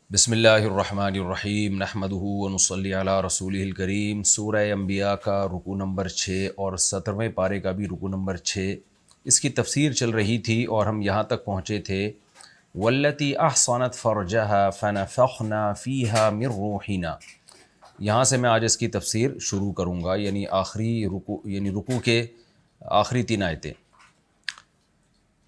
بسم اللہ الرحمن الرحیم نحمدہ ونصلی علی رسولہ الکریم۔ سورہ انبیاء کا رکوع نمبر 6 اور 17ویں پارے کا بھی رکوع نمبر 6، اس کی تفسیر چل رہی تھی اور ہم یہاں تک پہنچے تھے والتی احصنت فرجها فنفخنا فیہا من روحنا۔ یہاں سے میں آج اس کی تفسیر شروع کروں گا، یعنی آخری رکوع کے آخری 3 آیتیں۔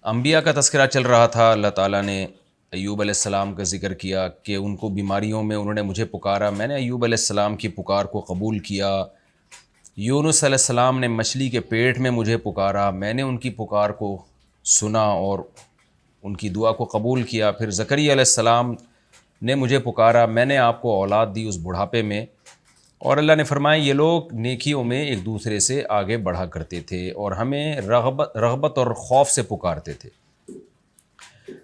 انبیاء کا تذکرہ چل رہا تھا، اللہ تعالیٰ نے ایوب علیہ السلام کا ذکر کیا کہ ان کو بیماریوں میں انہوں نے مجھے پکارا، میں نے ایوب علیہ السلام کی پکار کو قبول کیا۔ یونس علیہ السلام نے مچھلی کے پیٹ میں مجھے پکارا، میں نے ان کی پکار کو سنا اور ان کی دعا کو قبول کیا۔ پھر زکریا علیہ السلام نے مجھے پکارا، میں نے آپ کو اولاد دی اس بڑھاپے میں، اور اللہ نے فرمایا یہ لوگ نیکیوں میں ایک دوسرے سے آگے بڑھا کرتے تھے اور ہمیں رغبت اور خوف سے پکارتے تھے۔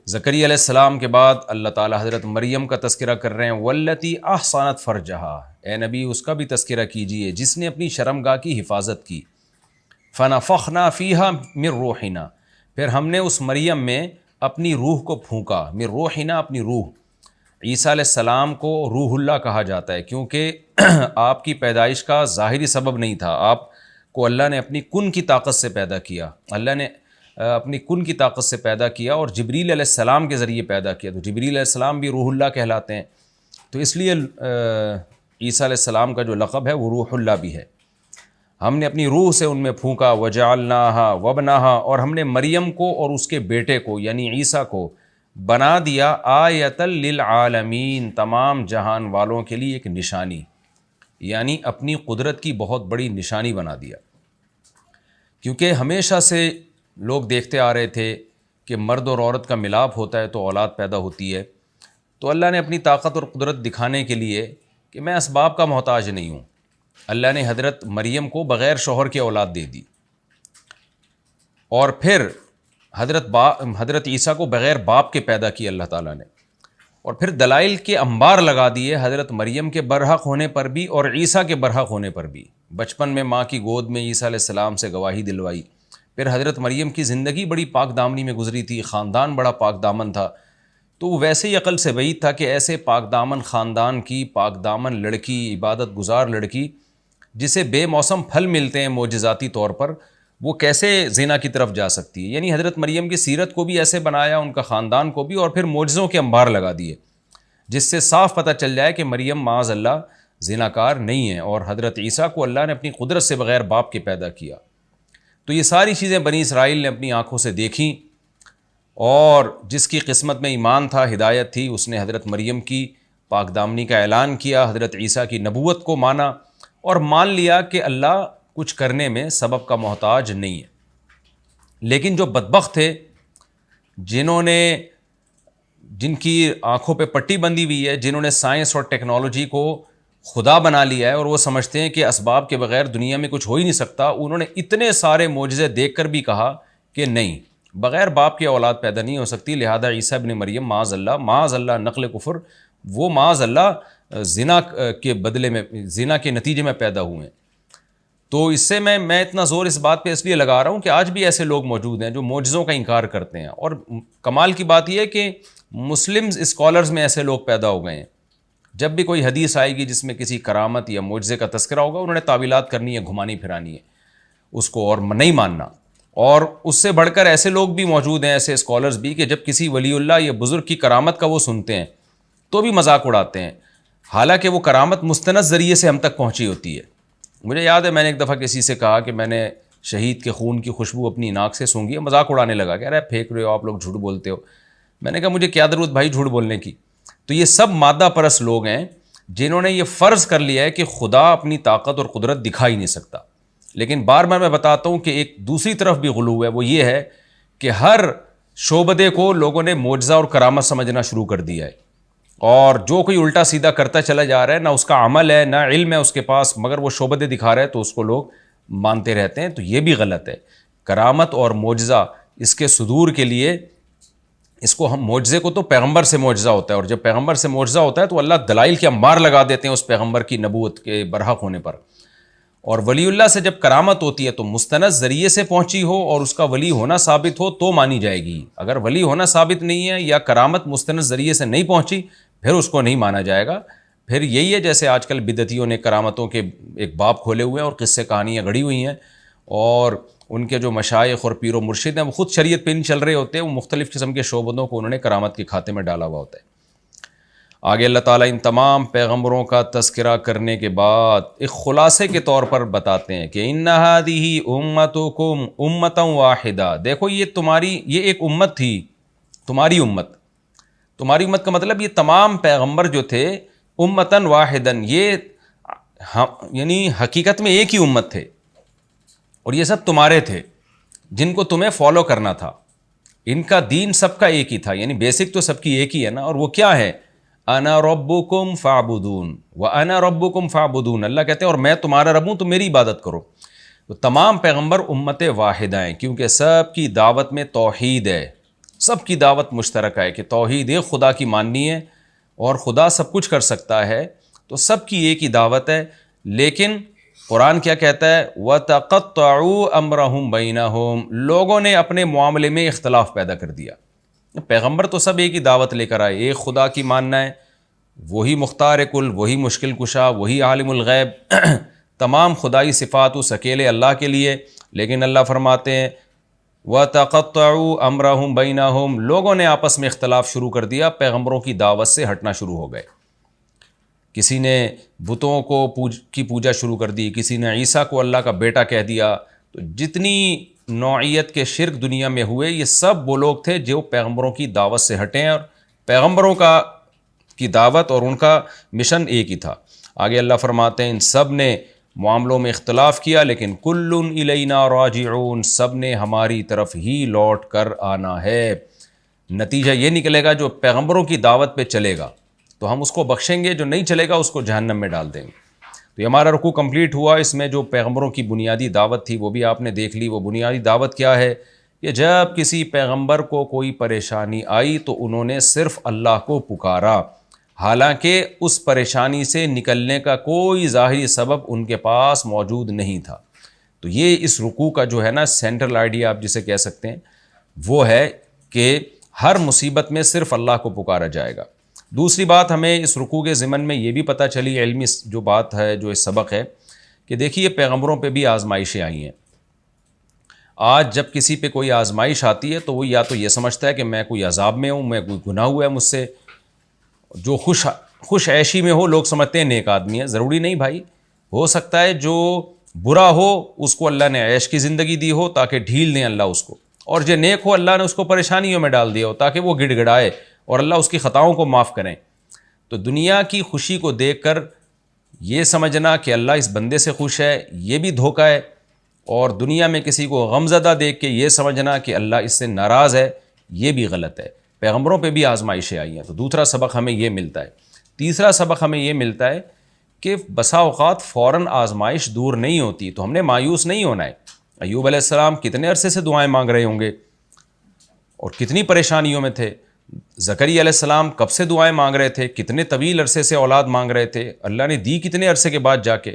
زکریا علیہ السلام کے بعد اللہ تعالیٰ حضرت مریم کا تذکرہ کر رہے ہیں، والتی احصنت فرجہا، اے نبی اس کا بھی تذکرہ کیجئے جس نے اپنی شرمگاہ کی حفاظت کی۔ فنفخنا فیہا من روحنا، پھر ہم نے اس مریم میں اپنی روح کو پھونکا، من روحنا اپنی روح۔ عیسیٰ علیہ السلام کو روح اللہ کہا جاتا ہے کیونکہ آپ کی پیدائش کا ظاہری سبب نہیں تھا، آپ کو اللہ نے اپنی کن کی طاقت سے پیدا کیا، اللہ نے اپنی کن کی طاقت سے پیدا کیا اور جبریل علیہ السلام کے ذریعے پیدا کیا، تو جبریل علیہ السلام بھی روح اللہ کہلاتے ہیں، تو اس لیے عیسیٰ علیہ السلام کا جو لقب ہے وہ روح اللہ بھی ہے۔ ہم نے اپنی روح سے ان میں پھونکا، وجعلناہا وابنہا، اور ہم نے مریم کو اور اس کے بیٹے کو یعنی عیسیٰ کو بنا دیا آیۃ للعالمین، تمام جہان والوں کے لیے ایک نشانی، یعنی اپنی قدرت کی بہت بڑی نشانی بنا دیا۔ کیونکہ ہمیشہ سے لوگ دیکھتے آ رہے تھے کہ مرد اور عورت کا ملاپ ہوتا ہے تو اولاد پیدا ہوتی ہے، تو اللہ نے اپنی طاقت اور قدرت دکھانے کے لیے کہ میں اسباب کا محتاج نہیں ہوں، اللہ نے حضرت مریم کو بغیر شوہر کے اولاد دے دی، اور پھر حضرت عیسیٰ کو بغیر باپ کے پیدا کیا اللہ تعالیٰ نے، اور پھر دلائل کے انبار لگا دیے حضرت مریم کے برحق ہونے پر بھی اور عیسیٰ کے برحق ہونے پر بھی۔ بچپن میں ماں کی گود میں عیسیٰ علیہ السلام سے گواہی دلوائی، پھر حضرت مریم کی زندگی بڑی پاک دامنی میں گزری تھی، خاندان بڑا پاک دامن تھا، تو وہ ویسے ہی عقل سے بعید تھا کہ ایسے پاک دامن خاندان کی پاک دامن لڑکی، عبادت گزار لڑکی جسے بے موسم پھل ملتے ہیں معجزاتی طور پر، وہ کیسے زنا کی طرف جا سکتی ہے؟ یعنی حضرت مریم کی سیرت کو بھی ایسے بنایا، ان کا خاندان کو بھی، اور پھر معجزوں کے انبار لگا دیے جس سے صاف پتہ چل جائے کہ مریم معاذ اللہ زناکار نہیں ہے، اور حضرت عیسیٰ کو اللہ نے اپنی قدرت سے بغیر باپ کے پیدا کیا۔ تو یہ ساری چیزیں بنی اسرائیل نے اپنی آنکھوں سے دیکھیں، اور جس کی قسمت میں ایمان تھا، ہدایت تھی، اس نے حضرت مریم کی پاک دامنی کا اعلان کیا، حضرت عیسیٰ کی نبوت کو مانا اور مان لیا کہ اللہ کچھ کرنے میں سبب کا محتاج نہیں ہے۔ لیکن جو بدبخت تھے، جن کی آنکھوں پہ پٹی بندھی ہوئی ہے، جنہوں نے سائنس اور ٹیکنالوجی کو خدا بنا لیا ہے اور وہ سمجھتے ہیں کہ اسباب کے بغیر دنیا میں کچھ ہو ہی نہیں سکتا، انہوں نے اتنے سارے معجزے دیکھ کر بھی کہا کہ نہیں، بغیر باپ کی اولاد پیدا نہیں ہو سکتی، لہذا عیسیٰ ابن مریم معاذ اللہ نقل کفر، وہ معاذ اللہ زنا کے بدلے میں، زنا کے نتیجے میں پیدا ہوئے ہیں۔ تو اس سے میں اتنا زور اس بات پہ اس لیے لگا رہا ہوں کہ آج بھی ایسے لوگ موجود ہیں جو معجزوں کا انکار کرتے ہیں، اور کمال کی بات یہ ہے کہ مسلم اسکالرز میں ایسے لوگ پیدا ہو گئے ہیں، جب بھی کوئی حدیث آئے گی جس میں کسی کرامت یا معجزے کا تذکرہ ہوگا، انہوں نے تعویلات کرنی ہے، گھمانی پھرانی ہے اس کو اور نہیں ماننا۔ اور اس سے بڑھ کر ایسے لوگ بھی موجود ہیں، ایسے اسکالرز بھی، کہ جب کسی ولی اللہ یا بزرگ کی کرامت کا وہ سنتے ہیں تو بھی مذاق اڑاتے ہیں، حالانکہ وہ کرامت مستند ذریعے سے ہم تک پہنچی ہوتی ہے۔ مجھے یاد ہے میں نے ایک دفعہ کسی سے کہا کہ میں نے شہید کے خون کی خوشبو اپنی ناک سے سونگھی ہے، مذاق اڑانے لگا کہ ارے پھینک رہے ہو آپ لوگ، جھوٹ بولتے ہو۔ میں نے کہا مجھے کیا ضرورت بھائی جھوٹ بولنے کی؟ تو یہ سب مادہ پرست لوگ ہیں جنہوں نے یہ فرض کر لیا ہے کہ خدا اپنی طاقت اور قدرت دکھا ہی نہیں سکتا۔ لیکن بار بار میں بتاتا ہوں کہ ایک دوسری طرف بھی غلو ہے، وہ یہ ہے کہ ہر شعبدے کو لوگوں نے معجزہ اور کرامت سمجھنا شروع کر دیا ہے، اور جو کوئی الٹا سیدھا کرتا چلا جا رہا ہے، نہ اس کا عمل ہے نہ علم ہے اس کے پاس، مگر وہ شعبدے دکھا رہے ہیں تو اس کو لوگ مانتے رہتے ہیں، تو یہ بھی غلط ہے۔ کرامت اور معجزہ اس کے صدور کے لیے، اس کو ہم معجزے کو تو پیغمبر سے معجزہ ہوتا ہے، اور جب پیغمبر سے معجزہ ہوتا ہے تو اللہ دلائل کے انبار لگا دیتے ہیں اس پیغمبر کی نبوت کے برحق ہونے پر، اور ولی اللہ سے جب کرامت ہوتی ہے تو مستند ذریعے سے پہنچی ہو اور اس کا ولی ہونا ثابت ہو تو مانی جائے گی، اگر ولی ہونا ثابت نہیں ہے یا کرامت مستند ذریعے سے نہیں پہنچی پھر اس کو نہیں مانا جائے گا. پھر یہی ہے جیسے آج کل بدعتیوں نے کرامتوں کے ایک باب کھولے ہوئے ہیں اور قصے کہانیاں گڑھی ہوئی ہیں، اور ان کے جو مشائخ اور پیر و مرشد ہیں وہ خود شریعت پہ نہیں چل رہے ہوتے ہیں، وہ مختلف قسم کے شعبدوں کو انہوں نے کرامت کے کھاتے میں ڈالا ہوا ہوتا ہے. آگے اللہ تعالیٰ ان تمام پیغمبروں کا تذکرہ کرنے کے بعد ایک خلاصے کے طور پر بتاتے ہیں کہ ان هذه امتکم امۃ واحدہ، دیکھو یہ ایک امت تھی، تمہاری امت. تمہاری امت کا مطلب یہ تمام پیغمبر جو تھے امتن واحدن، یہ یعنی حقیقت میں ایک ہی امت تھے، اور یہ سب تمہارے تھے جن کو تمہیں فالو کرنا تھا. ان کا دین سب کا ایک ہی تھا، یعنی بیسک تو سب کی ایک ہی ہے نا. اور وہ کیا ہے؟ انا ربکم فاعبدون وانا ربکم فاعبدون. اللہ کہتے ہیں اور میں تمہارا رب ہوں تو میری عبادت کرو. تو تمام پیغمبر امت واحدہ ہیں، کیونکہ سب کی دعوت میں توحید ہے، سب کی دعوت مشترکہ ہے کہ توحید ایک خدا کی ماننی ہے، اور خدا سب کچھ کر سکتا ہے، تو سب کی ایک ہی دعوت ہے. لیکن قرآن کیا کہتا ہے؟ وَتَقَطَّعُوا أَمْرَهُمْ بَيْنَهُمْ، لوگوں نے اپنے معاملے میں اختلاف پیدا کر دیا. پیغمبر تو سب ایک ہی دعوت لے کر آئے، ایک خدا کی ماننا ہے، وہی مختار کل، وہی مشکل کشا، وہی عالم الغیب، تمام خدائی صفات اس اکیلے اللہ کے لیے. لیکن اللہ فرماتے ہیں وَتَقَطَّعُوا أَمْرَهُمْ بَيْنَهُمْ، لوگوں نے آپس میں اختلاف شروع کر دیا، پیغمبروں کی دعوت سے ہٹنا شروع ہو گئے. کسی نے بتوں کو کی پوجا شروع کر دی، کسی نے عیسیٰ کو اللہ کا بیٹا کہہ دیا. تو جتنی نوعیت کے شرک دنیا میں ہوئے، یہ سب وہ لوگ تھے جو پیغمبروں کی دعوت سے ہٹے ہیں، اور پیغمبروں کی دعوت اور ان کا مشن ایک ہی تھا. آگے اللہ فرماتے ہیں ان سب نے معاملوں میں اختلاف کیا، لیکن کل الینا راجعون، سب نے ہماری طرف ہی لوٹ کر آنا ہے. نتیجہ یہ نکلے گا جو پیغمبروں کی دعوت پہ چلے گا تو ہم اس کو بخشیں گے، جو نہیں چلے گا اس کو جہنم میں ڈال دیں گے. تو یہ ہمارا رکوع کمپلیٹ ہوا. اس میں جو پیغمبروں کی بنیادی دعوت تھی وہ بھی آپ نے دیکھ لی. وہ بنیادی دعوت کیا ہے کہ جب کسی پیغمبر کو کوئی پریشانی آئی تو انہوں نے صرف اللہ کو پکارا، حالانکہ اس پریشانی سے نکلنے کا کوئی ظاہری سبب ان کے پاس موجود نہیں تھا. تو یہ اس رکوع کا جو ہے نا سینٹرل آئیڈیا آپ جسے کہہ سکتے ہیں وہ ہے کہ ہر مصیبت میں صرف اللہ کو پکارا جائے گا. دوسری بات ہمیں اس رکوع کے ضمن میں یہ بھی پتہ چلی، علمی جو بات ہے، جو اس سبق ہے، کہ دیکھیے پیغمبروں پہ بھی آزمائشیں آئی ہیں. آج جب کسی پہ کوئی آزمائش آتی ہے تو وہ یا تو یہ سمجھتا ہے کہ میں کوئی عذاب میں ہوں، میں کوئی گناہ ہوا ہے مجھ سے. جو خوش عیشی میں ہو لوگ سمجھتے ہیں نیک آدمی ہے. ضروری نہیں بھائی، ہو سکتا ہے جو برا ہو اس کو اللہ نے عیش کی زندگی دی ہو تاکہ ڈھیل دیں اللہ اس کو، اور جو نیک ہو اللہ نے اس کو پریشانیوں میں ڈال دیا ہو تاکہ وہ گڑ گڑائے اور اللہ اس کی خطاؤں کو معاف کریں. تو دنیا کی خوشی کو دیکھ کر یہ سمجھنا کہ اللہ اس بندے سے خوش ہے یہ بھی دھوکہ ہے، اور دنیا میں کسی کو غمزدہ دیکھ کے یہ سمجھنا کہ اللہ اس سے ناراض ہے یہ بھی غلط ہے. پیغمبروں پہ بھی آزمائشیں آئی ہیں. تو دوسرا سبق ہمیں یہ ملتا ہے. تیسرا سبق ہمیں یہ ملتا ہے کہ بسا اوقات فوراً آزمائش دور نہیں ہوتی، تو ہم نے مایوس نہیں ہونا ہے. ایوب علیہ السلام کتنے عرصے سے دعائیں مانگ رہے ہوں گے اور کتنی پریشانیوں میں تھے. زکریا علیہ السلام کب سے دعائیں مانگ رہے تھے، کتنے طویل عرصے سے اولاد مانگ رہے تھے، اللہ نے دی کتنے عرصے کے بعد جا کے.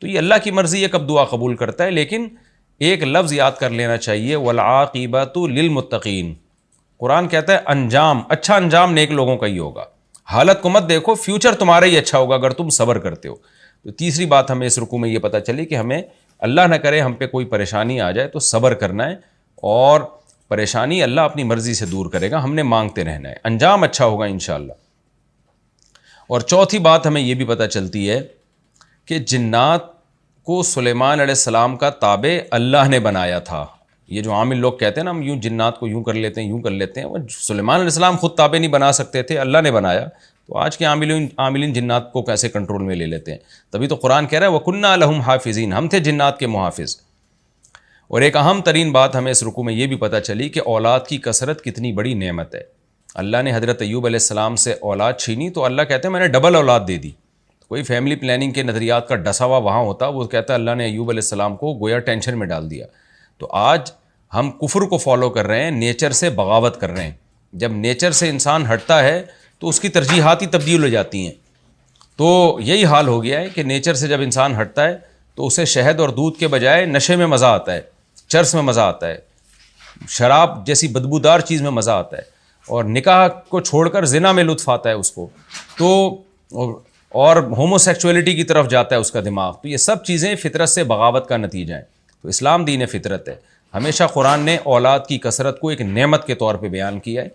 تو یہ اللہ کی مرضی ہے کب دعا قبول کرتا ہے. لیکن ایک لفظ یاد کر لینا چاہیے، والعاقبۃ للمتقین. قرآن کہتا ہے انجام، اچھا انجام نیک لوگوں کا ہی ہوگا. حالت کو مت دیکھو، فیوچر تمہارا ہی اچھا ہوگا اگر تم صبر کرتے ہو. تو تیسری بات ہمیں اس رکوع میں یہ پتہ چلی کہ ہمیں اللہ نہ کرے ہم پہ کوئی پریشانی آ جائے تو صبر کرنا ہے، اور پریشانی اللہ اپنی مرضی سے دور کرے گا، ہم نے مانگتے رہنا ہے، انجام اچھا ہوگا انشاءاللہ. اور چوتھی بات ہمیں یہ بھی پتہ چلتی ہے کہ جنات کو سلیمان علیہ السلام کا تابع اللہ نے بنایا تھا. یہ جو عامل لوگ کہتے ہیں نا ہم یوں جنات کو یوں کر لیتے ہیں یوں کر لیتے ہیں، وہ سلیمان علیہ السلام خود تابع نہیں بنا سکتے تھے، اللہ نے بنایا. تو آج کے عاملین جنات کو کیسے کنٹرول میں لے لیتے ہیں. تبھی تو قرآن کہہ رہا ہے وَكُنَّا لَهُمْ حَافِظِينَ، ہم تھے جنات کے محافظ. اور ایک اہم ترین بات ہمیں اس رکوع میں یہ بھی پتہ چلی کہ اولاد کی کثرت کتنی بڑی نعمت ہے. اللہ نے حضرت ایوب علیہ السلام سے اولاد چھینی تو اللہ کہتے ہیں میں نے ڈبل اولاد دے دی. کوئی فیملی پلاننگ کے نظریات کا ڈسا ہوا وہاں ہوتا، وہ کہتا ہے اللہ نے ایوب علیہ السلام کو گویا ٹینشن میں ڈال دیا. تو آج ہم کفر کو فالو کر رہے ہیں، نیچر سے بغاوت کر رہے ہیں. جب نیچر سے انسان ہٹتا ہے تو اس کی ترجیحات ہی تبدیل ہو جاتی ہیں. تو یہی حال ہو گیا ہے کہ نیچر سے جب انسان ہٹتا ہے تو اسے شہد اور دودھ کے بجائے نشے میں مزہ آتا ہے، چرس میں مزہ آتا ہے، شراب جیسی بدبودار چیز میں مزہ آتا ہے. اور نکاح کو چھوڑ کر زنا میں لطف آتا ہے اس کو، تو اور ہومو سیکچولیٹی کی طرف جاتا ہے اس کا دماغ. تو یہ سب چیزیں فطرت سے بغاوت کا نتیجہ ہیں. تو اسلام دین فطرت ہے. ہمیشہ قرآن نے اولاد کی کثرت کو ایک نعمت کے طور پہ بیان کیا ہے.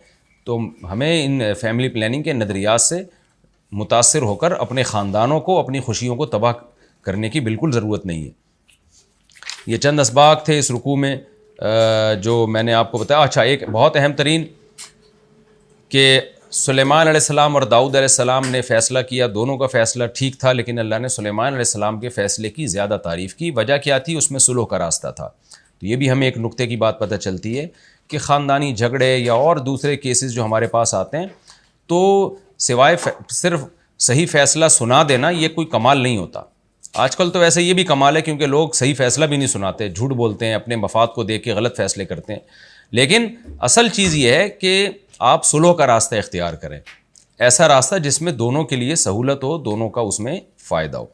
تو ہمیں ان فیملی پلاننگ کے نظریات سے متاثر ہو کر اپنے خاندانوں کو، اپنی خوشیوں کو تباہ کرنے کی بالکل ضرورت نہیں ہے. یہ چند اسباق تھے اس رکوع میں جو میں نے آپ کو بتایا. اچھا، ایک بہت اہم ترین کہ سلیمان علیہ السلام اور داؤد علیہ السلام نے فیصلہ کیا، دونوں کا فیصلہ ٹھیک تھا، لیکن اللہ نے سلیمان علیہ السلام کے فیصلے کی زیادہ تعریف کی. وجہ کیا تھی؟ اس میں صلح کا راستہ تھا. تو یہ بھی ہمیں ایک نقطے کی بات پتہ چلتی ہے کہ خاندانی جھگڑے یا اور دوسرے کیسز جو ہمارے پاس آتے ہیں، تو سوائے صرف صحیح فیصلہ سنا دینا یہ کوئی کمال نہیں ہوتا. آج کل تو ویسے یہ بھی کمال ہے کیونکہ لوگ صحیح فیصلہ بھی نہیں سناتے، جھوٹ بولتے ہیں، اپنے مفاد کو دیکھ کے غلط فیصلے کرتے ہیں. لیکن اصل چیز یہ ہے کہ آپ صلح کا راستہ اختیار کریں، ایسا راستہ جس میں دونوں کے لیے سہولت ہو، دونوں کا اس میں فائدہ ہو.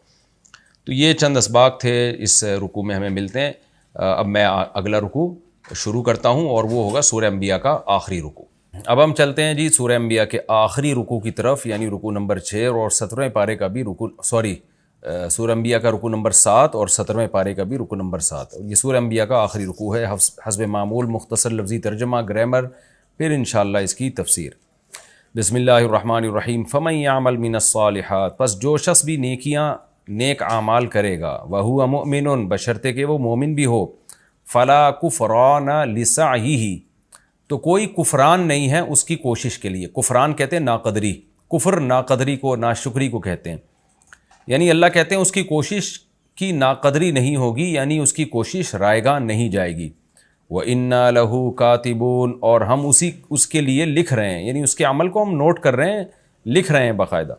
تو یہ چند اسباق تھے اس رکوع میں ہمیں ملتے ہیں. اب میں اگلا رکوع شروع کرتا ہوں اور وہ ہوگا سورہ انبیاء کا آخری رکوع. اب ہم چلتے ہیں جی سورہ انبیاء کے آخری رکوع کی طرف، یعنی رکوع نمبر 6 اور 17ویں پارے کا بھی سورہ انبیاء کا رکوع نمبر 7 اور 17ویں پارے کا بھی رکوع نمبر 7. یہ سورہ انبیاء کا آخری رکوع ہے. حسب معمول مختصر لفظی ترجمہ، گرامر، پھر انشاءاللہ اس کی تفسیر. بسم اللہ الرحمن الرحیم. فمن یعمل من الصالحات، پس جو شخص بھی نیک اعمال کرے گا، وہو مؤمن، بشرطے کہ وہ مومن بھی ہو، فلا کفران لسعیہ، تو کوئی کفران نہیں ہے اس کی کوشش کے لیے. کفران کہتے ہیں ناقدری، کفر ناقدری کو، ناشکری کو کہتے ہیں. یعنی اللہ کہتے ہیں اس کی کوشش کی ناقدری نہیں ہوگی، یعنی اس کی کوشش رائے گاں نہیں جائے گی. وَإِنَّا لَهُ كَاتِبُونَ، اور ہم اس کے لیے لکھ رہے ہیں، یعنی اس کے عمل کو ہم نوٹ کر رہے ہیں، لکھ رہے ہیں باقاعدہ.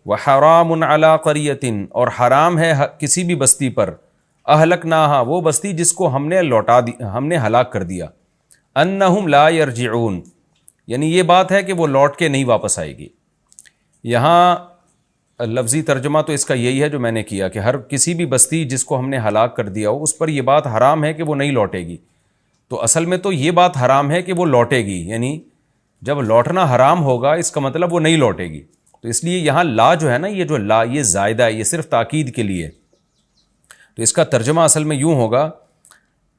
وَحَرَامٌ عَلَىٰ قَرْيَةٍ، اور حرام ہے کسی بھی بستی پر، اہلکناہا، وہ بستی جس کو ہم نے ہلاک کر دیا، انہم لا یرجعون، یعنی یہ بات ہے کہ وہ لوٹ کے نہیں واپس آئے گی. یہاں لفظی ترجمہ تو اس کا یہی ہے جو میں نے کیا کہ ہر کسی بھی بستی جس کو ہم نے ہلاک کر دیا ہو اس پر یہ بات حرام ہے کہ وہ نہیں لوٹے گی. تو اصل میں تو یہ بات حرام ہے کہ وہ لوٹے گی، یعنی جب لوٹنا حرام ہوگا اس کا مطلب وہ نہیں لوٹے گی. تو اس لیے یہاں لا جو ہے نا، یہ جو لا یہ زائدہ ہے، یہ صرف تاکید کے لیے. تو اس کا ترجمہ اصل میں یوں ہوگا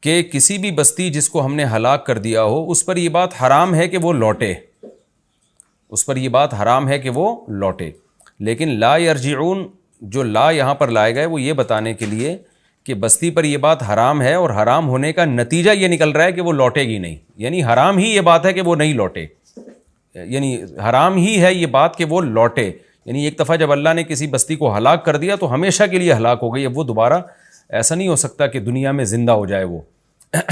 کہ کسی بھی بستی جس کو ہم نے ہلاک کر دیا ہو اس پر یہ بات حرام ہے کہ وہ لوٹے، اس پر یہ بات حرام ہے کہ وہ لوٹے. لیکن لا یرجعون جو لا یہاں پر لائے گئے وہ یہ بتانے کے لیے کہ بستی پر یہ بات حرام ہے، اور حرام ہونے کا نتیجہ یہ نکل رہا ہے کہ وہ لوٹے گی نہیں. یعنی حرام ہی یہ بات ہے کہ وہ نہیں لوٹے، یعنی حرام ہی ہے یہ بات کہ وہ لوٹے. یعنی ایک دفعہ جب اللہ نے کسی بستی کو ہلاک کر دیا تو ہمیشہ کے لیے ہلاک ہو گئی، اب وہ دوبارہ ایسا نہیں ہو سکتا کہ دنیا میں زندہ ہو جائے وہ.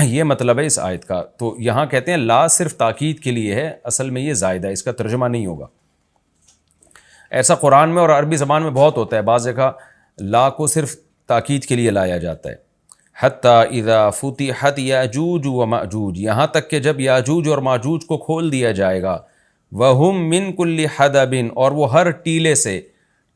یہ مطلب ہے اس آیت کا. تو یہاں کہتے ہیں لا صرف تاکید کے لیے ہے، اصل میں یہ زائدہ ہے، اس کا ترجمہ نہیں ہوگا. ایسا قرآن میں اور عربی زبان میں بہت ہوتا ہے، بعض جگہ لا کو صرف تاکید کے لیے لایا جاتا ہے. حتیٰ اذا فتحت یاجوج و ماجوج، یہاں تک کہ جب یاجوج اور ماجوج کو کھول دیا جائے گا. وہم من کل حدب، اور وہ ہر ٹیلے سے،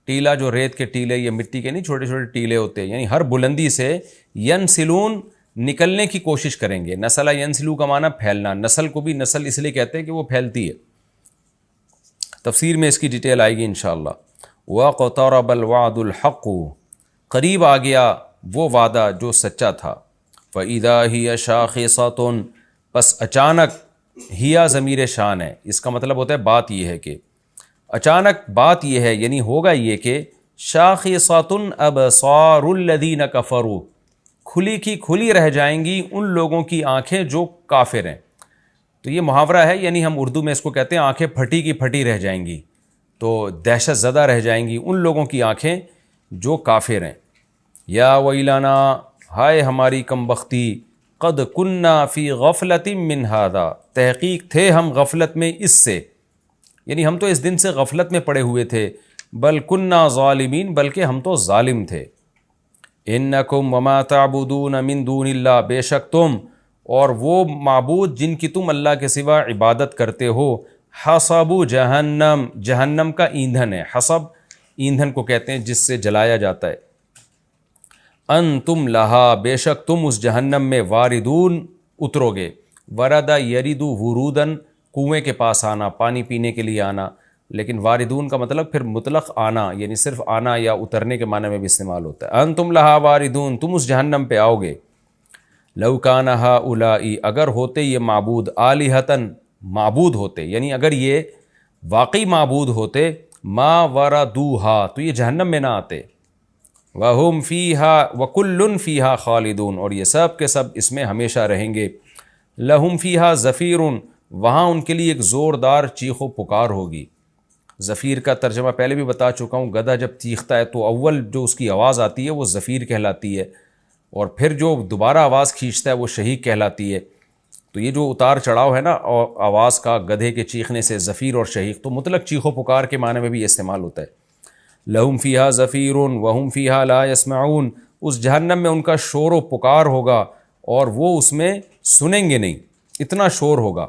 ٹیلا جو ریت کے ٹیلے، یہ مٹی کے نہیں، چھوٹے چھوٹے ٹیلے ہوتے ہیں، یعنی ہر بلندی سے ینسلون، نکلنے کی کوشش کریں گے. نسلہ ینسلو کا معنی پھیلنا، نسل کو بھی نسل اس لیے کہتے ہیں کہ وہ پھیلتی ہے. تفسیر میں اس کی ڈیٹیل آئے گی انشاءاللہ. وَاقْتَرَبَ الْوَعْدُ الْحَقُّ، قریب آ گیا وہ وعدہ جو سچا تھا. فَإِذَا هِيَ شَاخِصَةٌ، پس اچانک، ہیا ضمیر شان ہے، اس کا مطلب ہوتا ہے بات یہ ہے کہ اچانک بات یہ ہے، یعنی ہوگا یہ کہ شَاخِصَةٌ أَبْصَارُ الَّذِينَ كَفَرُوا، کھلی کی کھلی رہ جائیں گی ان لوگوں کی آنکھیں جو کافر ہیں. تو یہ محاورہ ہے، یعنی ہم اردو میں اس کو کہتے ہیں آنکھیں پھٹی کی پھٹی رہ جائیں گی، تو دہشت زدہ رہ جائیں گی ان لوگوں کی آنکھیں جو کافر ہیں. یا ویلانا، ہائے ہماری کم بختی، قد کننا فی غفلت من ھذا، تحقیق تھے ہم غفلت میں اس سے، یعنی ہم تو اس دن سے غفلت میں پڑے ہوئے تھے. بل کننا ظالمین، بلکہ ہم تو ظالم تھے. انکم وما تعبدون من دون اللہ، بے شک تم اور وہ معبود جن کی تم اللہ کے سوا عبادت کرتے ہو، حصب جہنم، جہنم کا ایندھن ہے. حصب ایندھن کو کہتے ہیں جس سے جلایا جاتا ہے. انتم لہا، بے شک تم اس جہنم میں، واردون، اترو گے. ورد یرد ورودن، کنویں کے پاس آنا، پانی پینے کے لیے آنا، لیکن واردون کا مطلب پھر مطلق آنا، یعنی صرف آنا یا اترنے کے معنی میں بھی استعمال ہوتا ہے۔ انتم لہا واردون، تم اس جہنم پہ آؤ گے۔ لو کان ہؤلاء، اگر ہوتے یہ معبود، آلہتن، معبود ہوتے، یعنی اگر یہ واقعی معبود ہوتے، ما وردوہا، تو یہ جہنم میں نہ آتے۔ وہم فیہا وکل فیہا خالدون، اور یہ سب کے سب اس میں ہمیشہ رہیں گے۔ لہم فیہا زفیر، وہاں ان کے لیے ایک زوردار چیخ و پکار ہوگی۔ زفیر کا ترجمہ پہلے بھی بتا چکا ہوں، گدھا جب چیختا ہے تو اول جو اس کی آواز آتی ہے وہ زفیر کہلاتی ہے، اور پھر جو دوبارہ آواز کھینچتا ہے وہ شہیق کہلاتی ہے۔ تو یہ جو اتار چڑھاؤ ہے نا آواز کا گدھے کے چیخنے سے، زفیر اور شہیق، تو مطلق چیخ و پکار کے معنی میں بھی استعمال ہوتا ہے۔ لہم فیہا زفیر وہم فیہا لا یسمعون، اس جہنم میں ان کا شور و پکار ہوگا اور وہ اس میں سنیں گے نہیں، اتنا شور ہوگا۔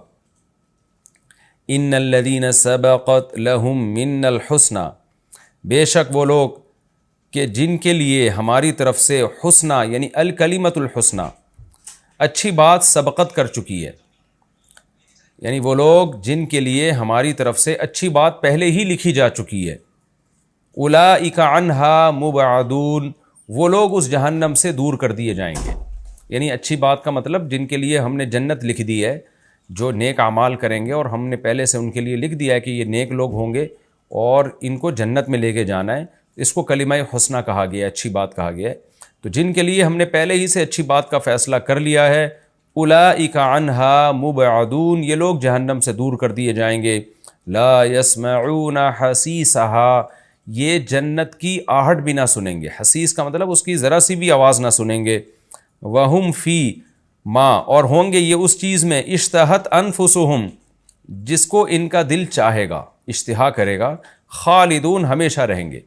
ان الذین سبقت لہم من الحسنی، بے شک وہ لوگ کہ جن کے لیے ہماری طرف سے حسنہ یعنی الکلمۃ الحسنہ، اچھی بات سبقت کر چکی ہے، یعنی وہ لوگ جن کے لیے ہماری طرف سے اچھی بات پہلے ہی لکھی جا چکی ہے۔ اولئک عنہا مبعدون، وہ لوگ اس جہنم سے دور کر دیے جائیں گے، یعنی اچھی بات کا مطلب جن کے لیے ہم نے جنت لکھ دی ہے، جو نیک اعمال کریں گے اور ہم نے پہلے سے ان کے لیے لکھ دیا ہے کہ یہ نیک لوگ ہوں گے اور ان کو جنت میں لے کے جانا ہے، اس کو کلمہ حسنہ کہا گیا ہے، اچھی بات کہا گیا ہے۔ تو جن کے لیے ہم نے پہلے ہی سے اچھی بات کا فیصلہ کر لیا ہے، اولئک عنہا مبعدون، یہ لوگ جہنم سے دور کر دیے جائیں گے۔ لا یسمعون حسیسہا، یہ جنت کی آہٹ بھی نہ سنیں گے، حسیس کا مطلب اس کی ذرا سی بھی آواز نہ سنیں گے۔ وہم فی ما، اور ہوں گے یہ اس چیز میں، اشتہت انفسہم، جس کو ان کا دل چاہے گا، اشتہا کرے گا، خالدون، ہمیشہ رہیں گے،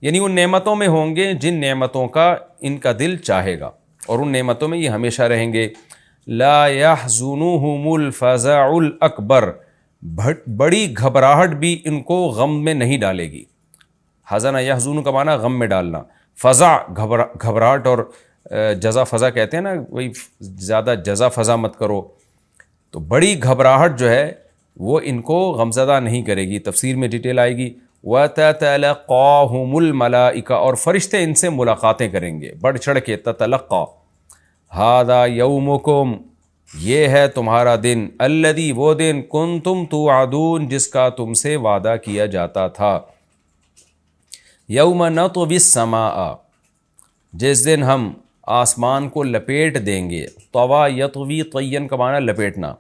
یعنی ان نعمتوں میں ہوں گے جن نعمتوں کا ان کا دل چاہے گا، اور ان نعمتوں میں یہ ہمیشہ رہیں گے۔ لا یحزنہم الفزع الاکبر، بڑی گھبراہٹ بھی ان کو غم میں نہیں ڈالے گی۔ حزن یحزن کا معنی غم میں ڈالنا، فزع گھبراہٹ، اور جزا فضا کہتے ہیں نا، وہی زیادہ جزا فضا مت کرو، تو بڑی گھبراہٹ جو ہے وہ ان کو غمزدہ نہیں کرے گی۔ تفسیر میں ڈیٹیل آئے گی۔ وَتَتَلَقَّاهُمُ الْمَلَائِكَةُ، اور فرشتے ان سے ملاقاتیں کریں گے بڑھ چڑھ کے۔ تتلقا، هَذَا يَوْمُكُمْ، یہ ہے تمہارا دن، الَّذِي، وہ دن، كُنْتُمْ تُوعَدُونَ، جس کا تم سے وعدہ کیا جاتا تھا۔ يَوْمَ نَطْوِي السَّمَاءَ، جس دن ہم آسمان کو لپیٹ دیں گے۔ طویٰ یطوی، طین کا معنی لپیٹنا،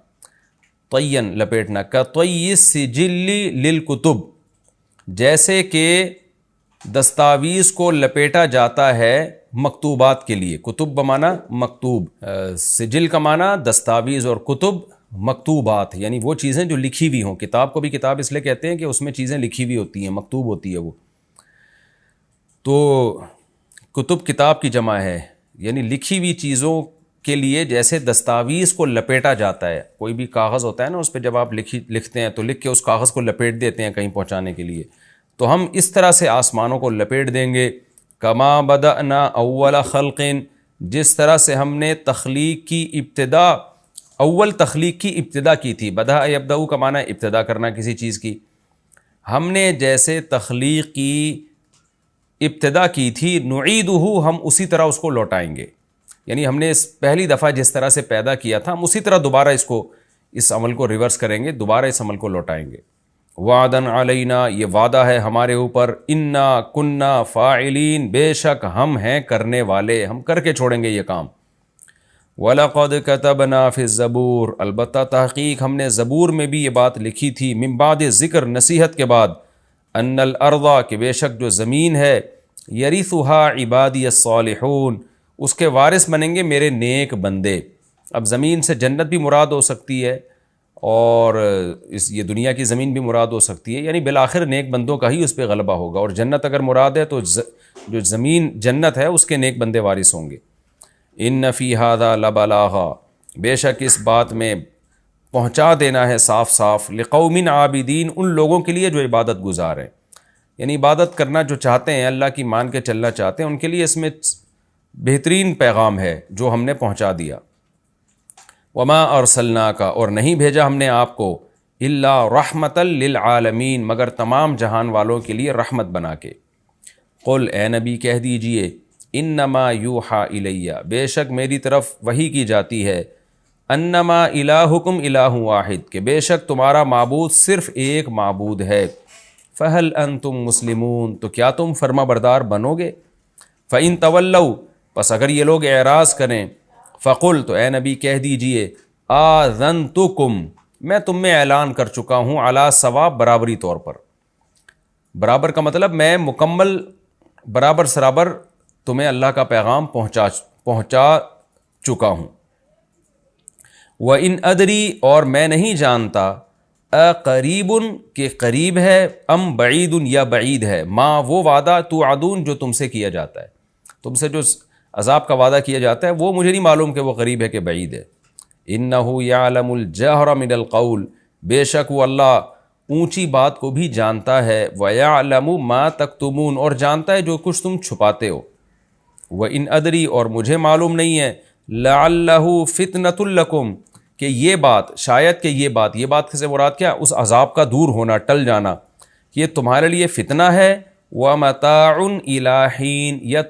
طین لپیٹنا، کطی السجل للکتب، جیسے کہ دستاویز کو لپیٹا جاتا ہے مکتوبات کے لیے۔ کتب بمعنی مکتوب، سجل کا معنی دستاویز، اور کتب مکتوبات، یعنی وہ چیزیں جو لکھی ہوئی ہوں۔ کتاب کو بھی کتاب اس لیے کہتے ہیں کہ اس میں چیزیں لکھی ہوئی ہوتی ہیں، مکتوب ہوتی ہے وہ۔ تو کتب کتاب کی جمع ہے، یعنی لکھی ہوئی چیزوں کے لیے جیسے دستاویز کو لپیٹا جاتا ہے۔ کوئی بھی کاغذ ہوتا ہے نا، اس پہ جب آپ لکھتے ہیں تو لکھ کے اس کاغذ کو لپیٹ دیتے ہیں کہیں پہنچانے کے لیے، تو ہم اس طرح سے آسمانوں کو لپیٹ دیں گے۔ کما بدأنا اول خلق، جس طرح سے ہم نے تخلیق کی ابتدا، اول تخلیق کی ابتدا کی تھی۔ بدأ یبدأ کا معنی ابتدا کرنا کسی چیز کی۔ ہم نے جیسے تخلیق کی ابتدا کی تھی، نعیدہ، ہم اسی طرح اس کو لوٹائیں گے، یعنی ہم نے اس پہلی دفعہ جس طرح سے پیدا کیا تھا، ہم اسی طرح دوبارہ اس عمل کو ریورس کریں گے، دوبارہ اس عمل کو لوٹائیں گے۔ وعدن علینا، یہ وعدہ ہے ہمارے اوپر، انا کننا فاعلین، بے شک ہم ہیں کرنے والے، ہم کر کے چھوڑیں گے یہ کام۔ وَلَقَدْ كَتَبْنَا فِي الزَّبُورِ، البتہ تحقیق ہم نے زبور میں بھی یہ بات لکھی تھی، من بعد ذکر، نصیحت کے بعد، ان الارض، کہ بے شک جو زمین ہے، یرثها عبادی الصالحون، اس کے وارث بنیں گے میرے نیک بندے۔ اب زمین سے جنت بھی مراد ہو سکتی ہے، اور یہ دنیا کی زمین بھی مراد ہو سکتی ہے، یعنی بالآخر نیک بندوں کا ہی اس پہ غلبہ ہوگا، اور جنت اگر مراد ہے تو جو زمین جنت ہے اس کے نیک بندے وارث ہوں گے۔ ان فی ھذا لبلاغا، بے شک اس بات میں پہنچا دینا ہے صاف صاف، لقوم عابدین، ان لوگوں کے لیے جو عبادت گزار ہیں، یعنی عبادت کرنا جو چاہتے ہیں، اللہ کی مان کے چلنا چاہتے ہیں، ان کے لیے اس میں بہترین پیغام ہے جو ہم نے پہنچا دیا۔ وما ارسلناک، اور نہیں بھیجا ہم نے آپ کو، الا رحمۃ للعالمین، مگر تمام جہان والوں کے لیے رحمت بنا کے۔ قل، اے نبی کہہ دیجئے، انما یوحا الیہ، بے شک میری طرف وحی کی جاتی ہے، انما الہکم الہ واحد، کہ بے شک تمہارا معبود صرف ایک معبود ہے، فہل انتم مسلمون، تو کیا تم فرما بردار بنو گے؟ فإن تولوا، پس اگر یہ لوگ اعراض کریں، فقل، تو اے نبی کہہ دیجئے، آذنتکم، میں تم میں اعلان کر چکا ہوں، علی سوا، برابری طور پر۔ برابر کا مطلب میں مکمل برابر سرابر تمہیں اللہ کا پیغام پہنچا چکا ہوں۔ وَإِنْ أَدْرِي، اور میں نہیں جانتا، قریب کہ قریب ہے، ام بعید یا بعید ہے، ما وہ وعدہ توعدون جو تم سے کیا جاتا ہے، تم سے جو عذاب کا وعدہ کیا جاتا ہے وہ مجھے نہیں معلوم کہ وہ قریب ہے کہ بعید ہے۔ اِنَّهُ يَعْلَمُ الْجَهْرَ مِنَ الْقَوْلِ، بے شک وہ اللہ اونچی بات کو بھی جانتا ہے، وَيَعْلَمُ مَا تَكْتُمُونَ، اور جانتا ہے جو کچھ تم چھپاتے ہو۔ وَإِنْ أَدْرِي، اور مجھے معلوم نہیں ہے، لَعَلَّهُ فِتْنَةٌ لَكُمْ، کہ یہ بات، شاید کہ یہ بات سے مراد کیا، اس عذاب کا دور ہونا، ٹل جانا، یہ تمہارے لیے فتنہ ہے، وَمَتَاعٌ إِلَىٰ حِينٍ، یا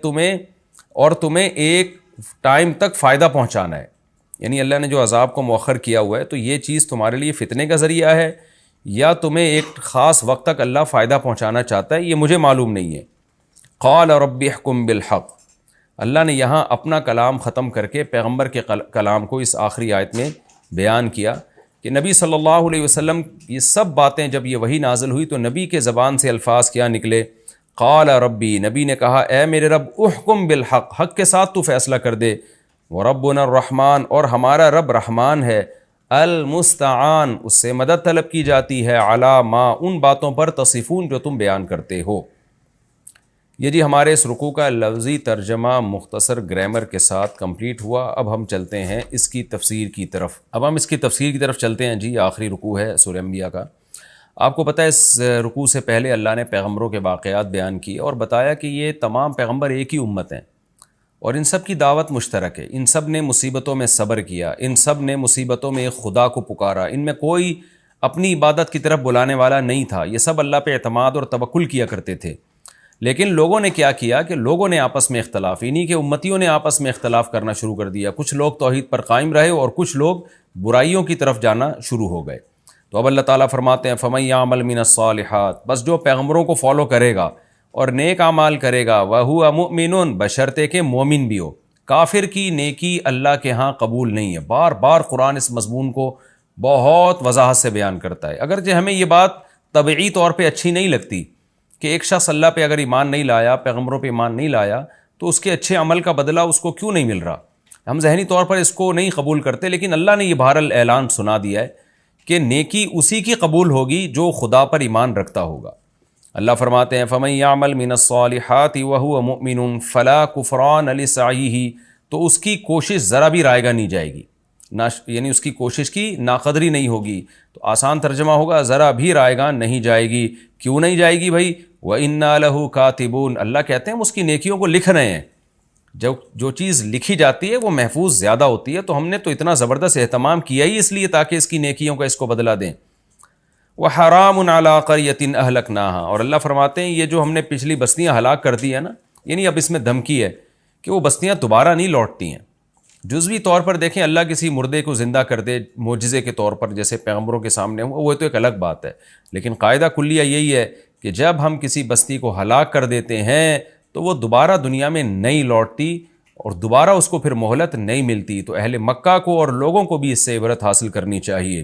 تمہیں ایک ٹائم تک فائدہ پہنچانا ہے، یعنی اللہ نے جو عذاب کو مؤخر کیا ہوا ہے تو یہ چیز تمہارے لیے فتنے کا ذریعہ ہے، یا تمہیں ایک خاص وقت تک اللہ فائدہ پہنچانا چاہتا ہے، یہ مجھے معلوم نہیں ہے۔ قال رب احکم بالحق، اللہ نے یہاں اپنا کلام ختم کر کے پیغمبر کے کلام کو اس آخری آیت میں بیان کیا کہ نبی صلی اللہ علیہ وسلم یہ سب باتیں جب یہ وحی نازل ہوئی تو نبی کے زبان سے الفاظ کیا نکلے؟ قال ربی، نبی نے کہا اے میرے رب، احکم بالحق، حق کے ساتھ تو فیصلہ کر دے، وربنا الرحمن، اور ہمارا رب رحمان ہے، المستعان، اس سے مدد طلب کی جاتی ہے، علی ما، ان باتوں پر، تصفون، جو تم بیان کرتے ہو۔ یہ جی ہمارے اس رکوع کا لفظی ترجمہ مختصر گرامر کے ساتھ کمپلیٹ ہوا۔ اب ہم چلتے ہیں اس کی تفسیر کی طرف چلتے ہیں۔ جی آخری رکوع ہے سورہ انبیاء کا۔ آپ کو پتہ ہے اس رکوع سے پہلے اللہ نے پیغمبروں کے واقعات بیان کیے اور بتایا کہ یہ تمام پیغمبر ایک ہی امت ہیں اور ان سب کی دعوت مشترک ہے، ان سب نے مصیبتوں میں صبر کیا، ان سب نے مصیبتوں میں خدا کو پکارا، ان میں کوئی اپنی عبادت کی طرف بلانے والا نہیں تھا، یہ سب اللہ پہ اعتماد اور توکل کیا کرتے تھے۔ لیکن لوگوں نے کیا کیا کہ لوگوں نے آپس میں اختلاف، انہی کے امتیوں نے آپس میں اختلاف کرنا شروع کر دیا، کچھ لوگ توحید پر قائم رہے اور کچھ لوگ برائیوں کی طرف جانا شروع ہو گئے۔ تو اب اللہ تعالیٰ فرماتے ہیں فَمَن يَعْمَلْ مِنَ الصَّالِحَاتِ، بس جو پیغمبروں کو فالو کرے گا اور نیک اعمال کرے گا، وَهُوَ مُؤْمِنٌ، بشرطے کہ مومن بھی ہو۔ کافر کی نیکی اللہ کے ہاں قبول نہیں ہے، بار بار قرآن اس مضمون کو بہت وضاحت سے بیان کرتا ہے۔ اگرچہ ہمیں یہ بات طبعی طور پہ اچھی نہیں لگتی کہ ایک شخص اللہ پہ اگر ایمان نہیں لایا، پیغمبروں پہ ایمان نہیں لایا، تو اس کے اچھے عمل کا بدلہ اس کو کیوں نہیں مل رہا، ہم ذہنی طور پر اس کو نہیں قبول کرتے، لیکن اللہ نے یہ بہرحال اعلان سنا دیا ہے کہ نیکی اسی کی قبول ہوگی جو خدا پر ایمان رکھتا ہوگا۔ اللہ فرماتے ہیں فَمَن يَعْمَلْ مِنَ الصَّالِحَاتِ وَهُوَ مُؤْمِنٌ فَلَا كُفْرَانَ لِسَعْيِهِ، تو اس کی کوشش ذرا بھی رائے گا نہیں جائے گی، یعنی اس کی کوشش کی ناقدری نہیں ہوگی۔ تو آسان ترجمہ ہوگا ذرا بھی رائے گا نہیں جائے گی۔ کیوں نہیں جائے گی بھائی؟ وَإِنَّا لَهُ كَاتِبُونَ، اللہ کہتے ہیں ہم اس کی نیکیوں کو لکھ رہے ہیں۔ جو چیز لکھی جاتی ہے وہ محفوظ زیادہ ہوتی ہے، تو ہم نے تو اتنا زبردست اہتمام کیا ہی اس لیے تاکہ اس کی نیکیوں کا اس کو بدلہ دیں۔ وَحَرَامٌ عَلَىٰ قَرْيَةٍ أَهْلَكْنَاهَا، اور اللہ فرماتے ہیں یہ جو ہم نے پچھلی بستیاں ہلاک کر دی ہیں نا، یعنی اب اس میں دھمکی ہے کہ وہ بستیاں دوبارہ نہیں لوٹتی ہیں۔ جزوی طور پر دیکھیں اللہ کسی مردے کو زندہ کر دے معجزے کے طور پر، جیسے پیغمبروں کے سامنے ہوا، وہ تو ایک الگ بات ہے، لیکن قاعدہ کلیہ یہی ہے کہ جب ہم کسی بستی کو ہلاک کر دیتے ہیں تو وہ دوبارہ دنیا میں نہیں لوٹتی اور دوبارہ اس کو پھر مہلت نہیں ملتی۔ تو اہل مکہ کو اور لوگوں کو بھی اس سے عبرت حاصل کرنی چاہیے۔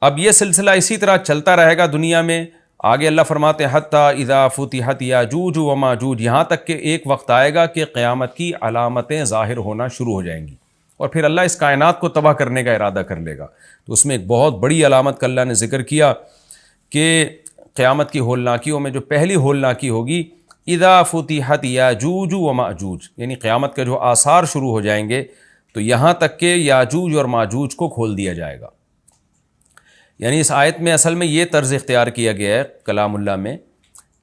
اب یہ سلسلہ اسی طرح چلتا رہے گا دنیا میں۔ آگے اللہ فرماتے ہیں حتی اذا فتحت یاجوج و ماجوج، یہاں تک کہ ایک وقت آئے گا کہ قیامت کی علامتیں ظاہر ہونا شروع ہو جائیں گی اور پھر اللہ اس کائنات کو تباہ کرنے کا ارادہ کر لے گا۔ تو اس میں ایک بہت بڑی علامت کا اللہ نے ذکر کیا کہ قیامت کی ہولناکیوں میں جو پہلی ہولناکی ہوگی اذا فتحت یاجوج و ماجوج، یعنی قیامت کے جو آثار شروع ہو جائیں گے، تو یہاں تک کہ یاجوج اور ماجوج کو کھول دیا جائے گا۔ یعنی اس آیت میں اصل میں یہ طرز اختیار کیا گیا ہے کلام اللہ میں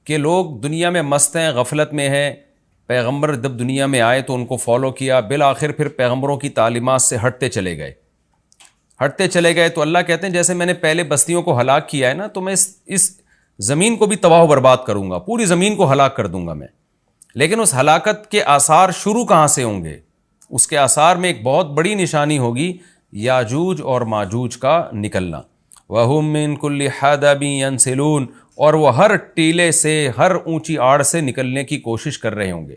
کہ لوگ دنیا میں مست ہیں، غفلت میں ہیں، پیغمبر جب دنیا میں آئے تو ان کو فالو کیا، بالآخر پھر پیغمبروں کی تعلیمات سے ہٹتے چلے گئے، ہٹتے چلے گئے تو اللہ کہتے ہیں جیسے میں نے پہلے بستیوں کو ہلاک کیا ہے نا، تو میں اس زمین کو بھی تباہ و برباد کروں گا، پوری زمین کو ہلاک کر دوں گا میں. لیکن اس ہلاکت کے آثار شروع کہاں سے ہوں گے؟ اس کے آثار میں ایک بہت بڑی نشانی ہوگی یاجوج اور ماجوج کا نکلنا. وَهُم مِّن كُلِّ حَدَبٍ يَنْسِلُونَ، اور وہ ہر ٹیلے سے، ہر اونچی آڑ سے نکلنے کی کوشش کر رہے ہوں گے.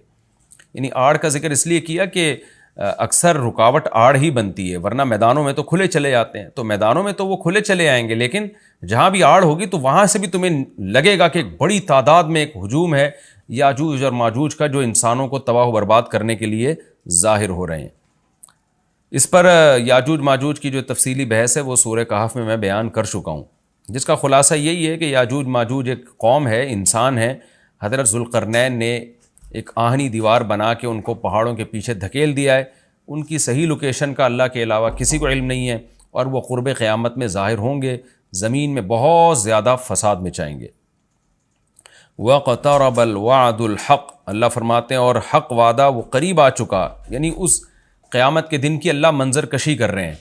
یعنی آڑ کا ذکر اس لیے کیا کہ اکثر رکاوٹ آڑ ہی بنتی ہے، ورنہ میدانوں میں تو کھلے چلے جاتے ہیں. تو میدانوں میں تو وہ کھلے چلے آئیں گے، لیکن جہاں بھی آڑ ہوگی تو وہاں سے بھی تمہیں لگے گا کہ ایک بڑی تعداد میں ایک ہجوم ہے یاجوج اور ماجوج کا، جو انسانوں کو تباہ و برباد کرنے کے لیے ظاہر ہو رہے ہیں. اس پر یاجوج ماجوج کی جو تفصیلی بحث ہے وہ سورہ کہف میں بیان کر چکا ہوں، جس کا خلاصہ یہی ہے کہ یاجوج ماجوج ایک قوم ہے، انسان ہے. حضرت ذوالقرنین نے ایک آہنی دیوار بنا کے ان کو پہاڑوں کے پیچھے دھکیل دیا ہے. ان کی صحیح لوکیشن کا اللہ کے علاوہ کسی کو علم نہیں ہے، اور وہ قرب قیامت میں ظاہر ہوں گے، زمین میں بہت زیادہ فساد مچائیں گے. وَاقْتَرَبَ الْوَعْدُ الْحَقُّ، اللہ فرماتے ہیں اور حق وعدہ وہ قریب آ چکا. یعنی اس قیامت کے دن کی اللہ منظر کشی کر رہے ہیں،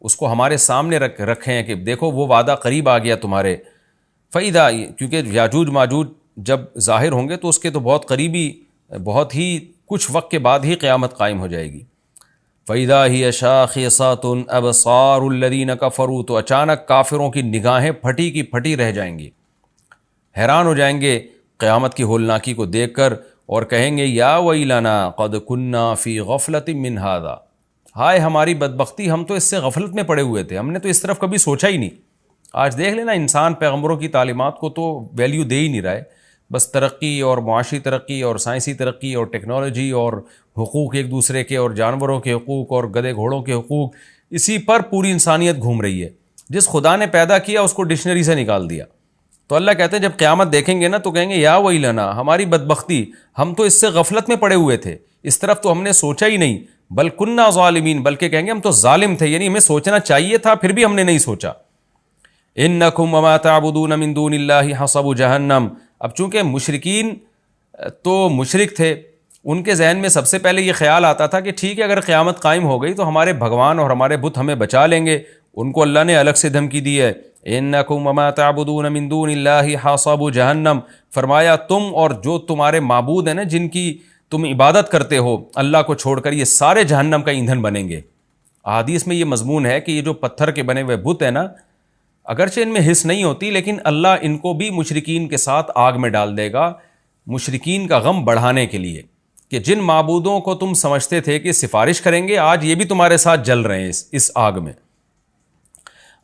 اس کو ہمارے سامنے رکھے ہیں کہ دیکھو وہ وعدہ قریب آ گیا تمہارے. فَإِذَا، کیونکہ یاجوج ماجوج جب ظاہر ہوں گے تو اس کے تو بہت قریبی، بہت ہی کچھ وقت کے بعد ہی قیامت قائم ہو جائے گی. فَإِذَا هِيَ شَاخِصَةٌ أَبْصَارُ الَّذِينَ كَفَرُوا، تو اچانک کافروں کی نگاہیں پھٹی کی پھٹی رہ جائیں گی، حیران ہو جائیں گے قیامت کی ہولناکی کو دیکھ کر، اور کہیں گے یا ویلنا قد کنا فی غفلۃ من ھذا، ہائے ہماری بدبختی، ہم تو اس سے غفلت میں پڑے ہوئے تھے، ہم نے تو اس طرف کبھی سوچا ہی نہیں. آج دیکھ لینا انسان پیغمبروں کی تعلیمات کو تو ویلیو دے ہی نہیں رہا ہے، بس ترقی اور معاشی ترقی اور سائنسی ترقی اور ٹیکنالوجی اور حقوق ایک دوسرے کے اور جانوروں کے حقوق اور گدھے گھوڑوں کے حقوق، اسی پر پوری انسانیت گھوم رہی ہے. جس خدا نے پیدا کیا اس کو ڈکشنری سے نکال دیا. تو اللہ کہتے ہیں جب قیامت دیکھیں گے نا تو کہیں گے یا ویلنا، ہماری بدبختی، ہم تو اس سے غفلت میں پڑے ہوئے تھے، اس طرف تو ہم نے سوچا ہی نہیں. بل کننا ظالمین، بلکہ کہیں گے ہم تو ظالم تھے، یعنی ہمیں سوچنا چاہیے تھا پھر بھی ہم نے نہیں سوچا. انکم وما تعبدون من دون اللہ حصب جہنم. اب چونکہ مشرکین تو مشرک تھے، ان کے ذہن میں سب سے پہلے یہ خیال آتا تھا کہ ٹھیک ہے اگر قیامت قائم ہو گئی تو ہمارے بھگوان اور ہمارے بت ہمیں بچا لیں گے. ان کو اللہ نے الگ سے دھمکی دی ہے، انکم وما تعبدون من دون اللہ حصب جہنم، فرمایا تم اور جو تمہارے معبود ہیں نا، جن کی تم عبادت کرتے ہو اللہ کو چھوڑ کر، یہ سارے جہنم کا ایندھن بنیں گے. احادیث میں یہ مضمون ہے کہ یہ جو پتھر کے بنے ہوئے بت ہیں نا، اگرچہ ان میں حس نہیں ہوتی لیکن اللہ ان کو بھی مشرکین کے ساتھ آگ میں ڈال دے گا، مشرکین کا غم بڑھانے کے لیے، کہ جن معبودوں کو تم سمجھتے تھے کہ سفارش کریں گے، آج یہ بھی تمہارے ساتھ جل رہے ہیں اس آگ میں.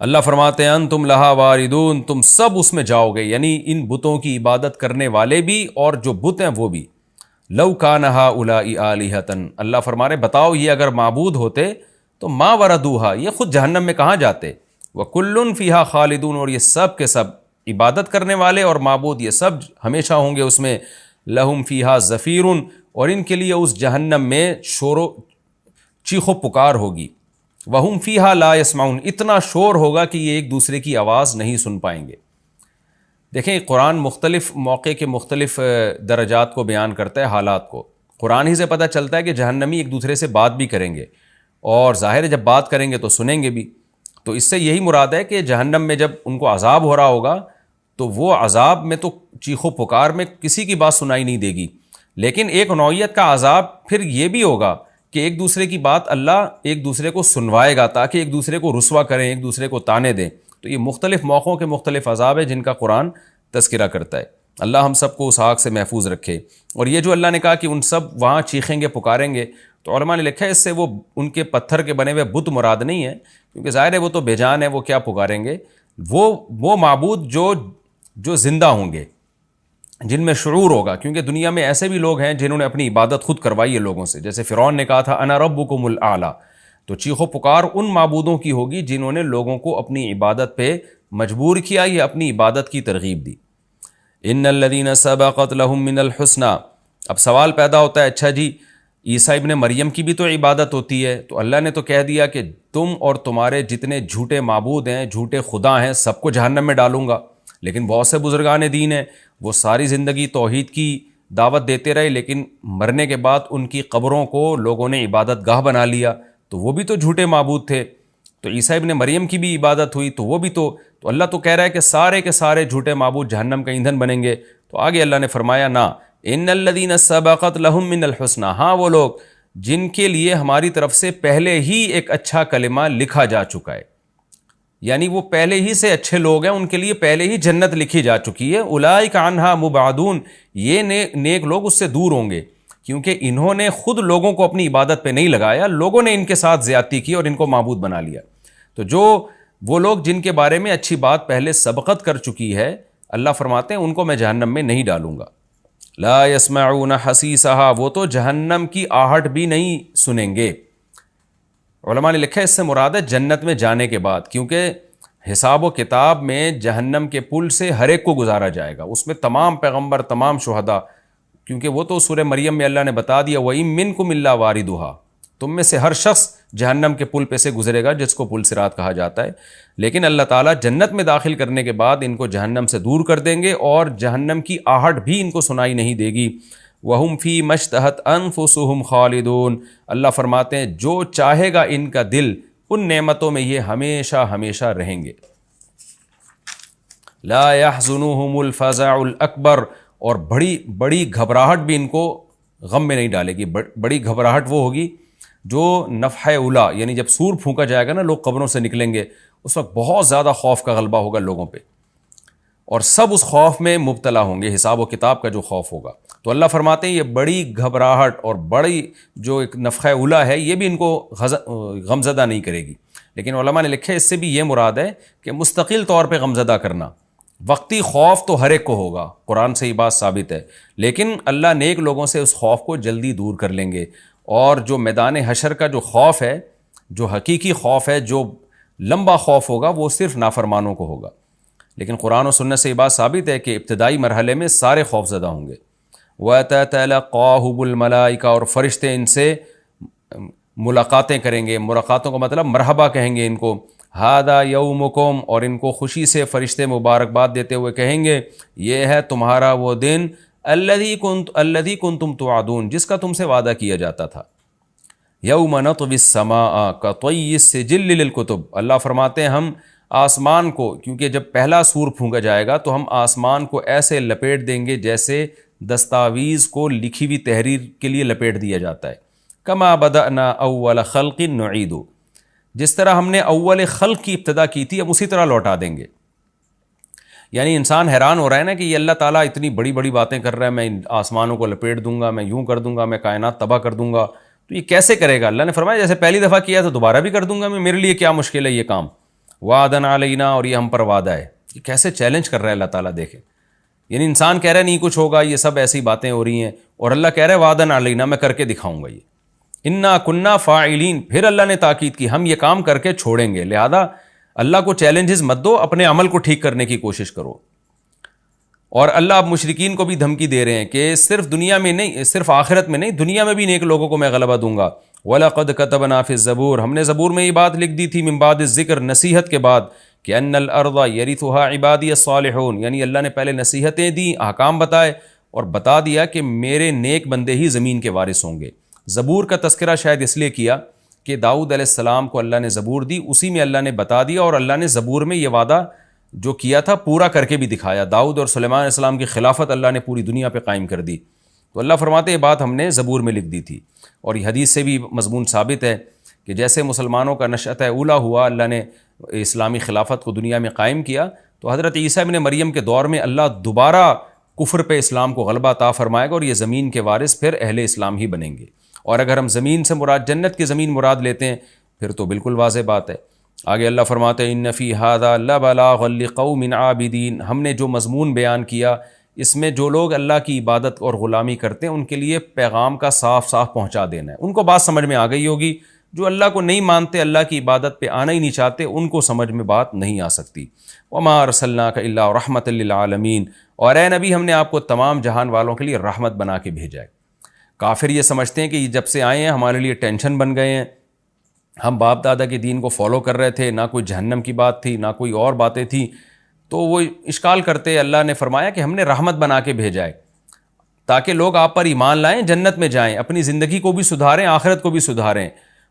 اللہ فرماتے ہیں انتم لہا واردون، تم سب اس میں جاؤ گے، یعنی ان بتوں کی عبادت کرنے والے بھی اور جو بت ہیں وہ بھی. لو کان ہؤلاء آلہۃ، اللہ فرما رہے بتاؤ یہ اگر معبود ہوتے تو ما وردوہا، یہ خود جہنم میں کہاں جاتے. وکل فیہا خالدون، اور یہ سب کے سب عبادت کرنے والے اور معبود یہ سب ہمیشہ ہوں گے اس میں. لہم فیہا زفیر، اور ان کے لیے اس جہنم میں شور و چیخ و پکار ہوگی. وہم فیہا لا یسمعون، اتنا شور ہوگا کہ یہ ایک دوسرے کی آواز نہیں سن پائیں گے. دیکھیں قرآن مختلف موقع کے مختلف درجات کو بیان کرتا ہے، حالات کو. قرآن ہی سے پتہ چلتا ہے کہ جہنمی ایک دوسرے سے بات بھی کریں گے، اور ظاہر ہے جب بات کریں گے تو سنیں گے بھی. تو اس سے یہی مراد ہے کہ جہنم میں جب ان کو عذاب ہو رہا ہوگا تو وہ عذاب میں تو چیخ و پکار میں کسی کی بات سنائی نہیں دے گی، لیکن ایک نوعیت کا عذاب پھر یہ بھی ہوگا کہ ایک دوسرے کی بات اللہ ایک دوسرے کو سنوائے گا تاکہ ایک دوسرے کو رسوا کریں، ایک دوسرے کو تانے دیں. تو یہ مختلف موقعوں کے مختلف عذاب ہے جن کا قرآن تذکرہ کرتا ہے. اللہ ہم سب کو اس آگ سے محفوظ رکھے. اور یہ جو اللہ نے کہا کہ ان سب وہاں چیخیں گے پکاریں گے، تو علماء نے لکھا ہے اس سے وہ ان کے پتھر کے بنے ہوئے بت مراد نہیں ہے، کیونکہ ظاہر ہے وہ تو بے جان ہے، وہ کیا پکاریں گے. وہ معبود جو زندہ ہوں گے، جن میں شعور ہوگا، کیونکہ دنیا میں ایسے بھی لوگ ہیں جنہوں نے اپنی عبادت خود کروائی ہے لوگوں سے، جیسے فرعون نے کہا تھا انا ربکم الاعلی. تو چیخ و پکار ان معبودوں کی ہوگی جنہوں نے لوگوں کو اپنی عبادت پہ مجبور کیا یا اپنی عبادت کی ترغیب دی. ان الذین سبقت لهم من الحسنى. اب سوال پیدا ہوتا ہے اچھا جی عیسیٰ ابن مریم کی بھی تو عبادت ہوتی ہے، تو اللہ نے تو کہہ دیا کہ تم اور تمہارے جتنے جھوٹے معبود ہیں، جھوٹے خدا ہیں، سب کو جہنم میں ڈالوں گا. لیکن بہت سے بزرگان دین ہیں وہ ساری زندگی توحید کی دعوت دیتے رہے، لیکن مرنے کے بعد ان کی قبروں کو لوگوں نے عبادت گاہ بنا لیا، تو وہ بھی تو جھوٹے معبود تھے. تو عیسیٰ ابن مریم کی بھی عبادت ہوئی تو وہ بھی تو اللہ تو کہہ رہا ہے کہ سارے کے سارے جھوٹے معبود جہنم کا ایندھن بنیں گے. تو آگے اللہ نے فرمایا نا ان الذین سبقت لہم من الحسنی، ہاں وہ لوگ جن کے لیے ہماری طرف سے پہلے ہی ایک اچھا کلمہ لکھا جا چکا ہے، یعنی وہ پہلے ہی سے اچھے لوگ ہیں، ان کے لیے پہلے ہی جنت لکھی جا چکی ہے. اولئک عنہا مبعدون، یہ نیک لوگ اس سے دور ہوں گے، کیونکہ انہوں نے خود لوگوں کو اپنی عبادت پہ نہیں لگایا، لوگوں نے ان کے ساتھ زیادتی کی اور ان کو معبود بنا لیا. تو جو وہ لوگ جن کے بارے میں اچھی بات پہلے سبقت کر چکی ہے، اللہ فرماتے ہیں ان کو میں جہنم میں نہیں ڈالوں گا. لا يسمعون حسیسہا، وہ تو جہنم کی آہٹ بھی نہیں سنیں گے. علماء نے لکھا ہے اس سے مراد ہے جنت میں جانے کے بعد، کیونکہ حساب و کتاب میں جہنم کے پل سے ہر ایک کو گزارا جائے گا، اس میں تمام پیغمبر، تمام شہداء، کیونکہ وہ تو سورہ مریم میں اللہ نے بتا دیا وَإِن مِّنكُمْ إِلَّا وَارِدُهَا، تم میں سے ہر شخص جہنم کے پل پہ سے گزرے گا، جس کو پل صراط کہا جاتا ہے. لیکن اللہ تعالیٰ جنت میں داخل کرنے کے بعد ان کو جہنم سے دور کر دیں گے اور جہنم کی آہٹ بھی ان کو سنائی نہیں دے گی. وَهُمْ فِي مَا اشْتَهَتْ أَنفُسُهُمْ خَالِدُونَ، اللہ فرماتے ہیں جو چاہے گا ان کا دل ان نعمتوں میں یہ ہمیشہ ہمیشہ رہیں گے. لا يحزنهم الفزع الأكبر، اور بڑی گھبراہٹ بھی ان کو غم میں نہیں ڈالے گی. بڑی گھبراہٹ وہ ہوگی جو نفحہ اولا، یعنی جب سور پھونکا جائے گا نا، لوگ قبروں سے نکلیں گے، اس وقت بہت زیادہ خوف کا غلبہ ہوگا لوگوں پہ، اور سب اس خوف میں مبتلا ہوں گے، حساب و کتاب کا جو خوف ہوگا. تو اللہ فرماتے ہیں یہ بڑی گھبراہٹ اور بڑی جو ایک نفخہ اولا ہے یہ بھی ان کو غمزدہ نہیں کرے گی. لیکن علماء نے لکھے اس سے بھی یہ مراد ہے کہ مستقل طور پہ غمزدہ کرنا. وقتی خوف تو ہر ایک کو ہوگا، قرآن سے یہ بات ثابت ہے، لیکن اللہ نیک لوگوں سے اس خوف کو جلدی دور کر لیں گے. اور جو میدان حشر کا جو خوف ہے، جو حقیقی خوف ہے، جو لمبا خوف ہوگا، وہ صرف نافرمانوں کو ہوگا. لیکن قرآن و سنت سے یہ بات ثابت ہے کہ ابتدائی مرحلے میں سارے خوف زدہ ہوں گے. وَتَتَلَقَّاهُمُ الْمَلَائِكَةُ، اور فرشتے ان سے ملاقاتیں کریں گے. ملاقاتوں کا مطلب مرحبا کہیں گے ان کو. هَذَا يَوْمُكُمْ، اور ان کو خوشی سے فرشتے مبارکباد دیتے ہوئے کہیں گے یہ ہے تمہارا وہ دن الذی کنتم توعدون، جس کا تم سے وعدہ کیا جاتا تھا. یوم نطوی السماء کطی السجل للکتب، اللہ فرماتے ہیں ہم آسمان کو، کیونکہ جب پہلا سور پھونکا جائے گا تو ہم آسمان کو ایسے لپیٹ دیں گے جیسے دستاویز کو لکھی ہوئی تحریر کے لیے لپیٹ دیا جاتا ہے. کما بدأنا اول خلق نعید، جس طرح ہم نے اول خلق کی ابتدا کی تھی ہم اسی طرح لوٹا دیں گے. یعنی انسان حیران ہو رہا ہے نا کہ یہ اللہ تعالیٰ اتنی بڑی بڑی باتیں کر رہا ہے، میں آسمانوں کو لپیٹ دوں گا، میں یوں کر دوں گا، میں کائنات تباہ کر دوں گا، تو یہ کیسے کرے گا؟ اللہ نے فرمایا جیسے پہلی دفعہ کیا تو دوبارہ بھی کر دوں گا میں، میرے لیے کیا مشکل ہے یہ کام. وعدًا علینا، اور یہ ہم پر وعدہ ہے. یہ کیسے چیلنج کر رہا ہے اللہ تعالیٰ، دیکھیں. یعنی انسان کہہ رہا ہے نہیں کچھ ہوگا، یہ سب ایسی باتیں ہو رہی ہیں، اور اللہ کہہ رہا ہے وعدًا علینا، میں کر کے دکھاؤں گا یہ. انا کننا فاعلین، پھر اللہ نے تاکید کی ہم یہ کام کر کے چھوڑیں گے. لہذا اللہ کو چیلنجز مت دو، اپنے عمل کو ٹھیک کرنے کی کوشش کرو. اور اللہ اب مشرکین کو بھی دھمکی دے رہے ہیں کہ صرف دنیا میں نہیں، صرف آخرت میں نہیں، دنیا میں بھی نیک لوگوں کو میں غلبہ دوں گا. وَلَقَدْ كَتَبْنَا فِي الزَّبُورِ، ہم نے زبور میں یہ بات لکھ دی تھی من بعد الذکر، نصیحت کے بعد، کہ ان الارض یرثها عبادی الصالحون، یعنی اللہ نے پہلے نصیحتیں دیں، احکام بتائے اور بتا دیا کہ میرے نیک بندے ہی زمین کے وارث ہوں گے. زبور کا تذکرہ شاید اس لیے کیا کہ داؤد علیہ السلام کو اللہ نے زبور دی، اسی میں اللہ نے بتا دیا، اور اللہ نے زبور میں یہ وعدہ جو کیا تھا پورا کر کے بھی دکھایا. داؤد اور سلیمان علیہ السلام کی خلافت اللہ نے پوری دنیا پہ قائم کر دی. تو اللہ فرماتے یہ بات ہم نے زبور میں لکھ دی تھی. اور یہ حدیث سے بھی مضمون ثابت ہے کہ جیسے مسلمانوں کا نشأۃ اولا ہوا، اللہ نے اسلامی خلافت کو دنیا میں قائم کیا، تو حضرت عیسیٰ ابن مریم کے دور میں اللہ دوبارہ کفر پہ اسلام کو غلبہ عطا فرمائے گا، اور یہ زمین کے وارث پھر اہل اسلام ہی بنیں گے. اور اگر ہم زمین سے مراد جنت کی زمین مراد لیتے ہیں پھر تو بالکل واضح بات ہے. آگے اللہ فرماتے ہیں ان فی ھذا لبلاغا لقوم عابدین، ہم نے جو مضمون بیان کیا اس میں جو لوگ اللہ کی عبادت اور غلامی کرتے ہیں ان کے لیے پیغام کا صاف صاف پہنچا دینا ہے. ان کو بات سمجھ میں آ گئی ہوگی. جو اللہ کو نہیں مانتے، اللہ کی عبادت پہ آنا ہی نہیں چاہتے، ان کو سمجھ میں بات نہیں آ سکتی. وما ارسلناک الا رحمۃ للعالمین، اور اے نبی ہم نے آپ کو تمام جہان والوں کے لیے رحمت بنا کے بھیجا ہے. کافر یہ سمجھتے ہیں کہ جب سے آئے ہیں ہمارے لیے ٹینشن بن گئے ہیں، ہم باپ دادا کے دین کو فالو کر رہے تھے، نہ کوئی جہنم کی بات تھی نہ کوئی اور باتیں تھیں، تو وہ اشکال کرتے. اللہ نے فرمایا کہ ہم نے رحمت بنا کے بھیجا ہے تاکہ لوگ آپ پر ایمان لائیں، جنت میں جائیں، اپنی زندگی کو بھی سدھاریں، آخرت کو بھی سدھاریں.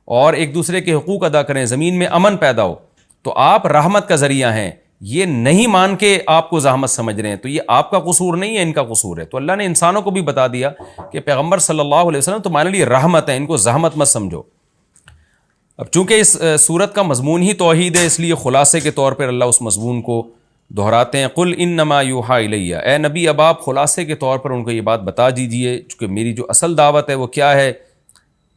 اور ایک دوسرے کے حقوق ادا کریں, زمین میں امن پیدا ہو, تو آپ رحمت کا ذریعہ ہیں. یہ نہیں مان کے آپ کو زحمت سمجھ رہے ہیں, تو یہ آپ کا قصور نہیں ہے, ان کا قصور ہے. تو اللہ نے انسانوں کو بھی بتا دیا کہ پیغمبر صلی اللہ علیہ وسلم تمہارے لیے رحمت ہے, ان کو زحمت مت سمجھو. اب چونکہ اس صورت کا مضمون ہی توحید ہے, اس لیے خلاصے کے طور پر اللہ اس مضمون کو دہراتے ہیں. قل انما یوحی الیہ, اے نبی اب آپ خلاصے کے طور پر ان کو یہ بات بتا دیجئے, چونکہ میری جو اصل دعوت ہے وہ کیا ہے,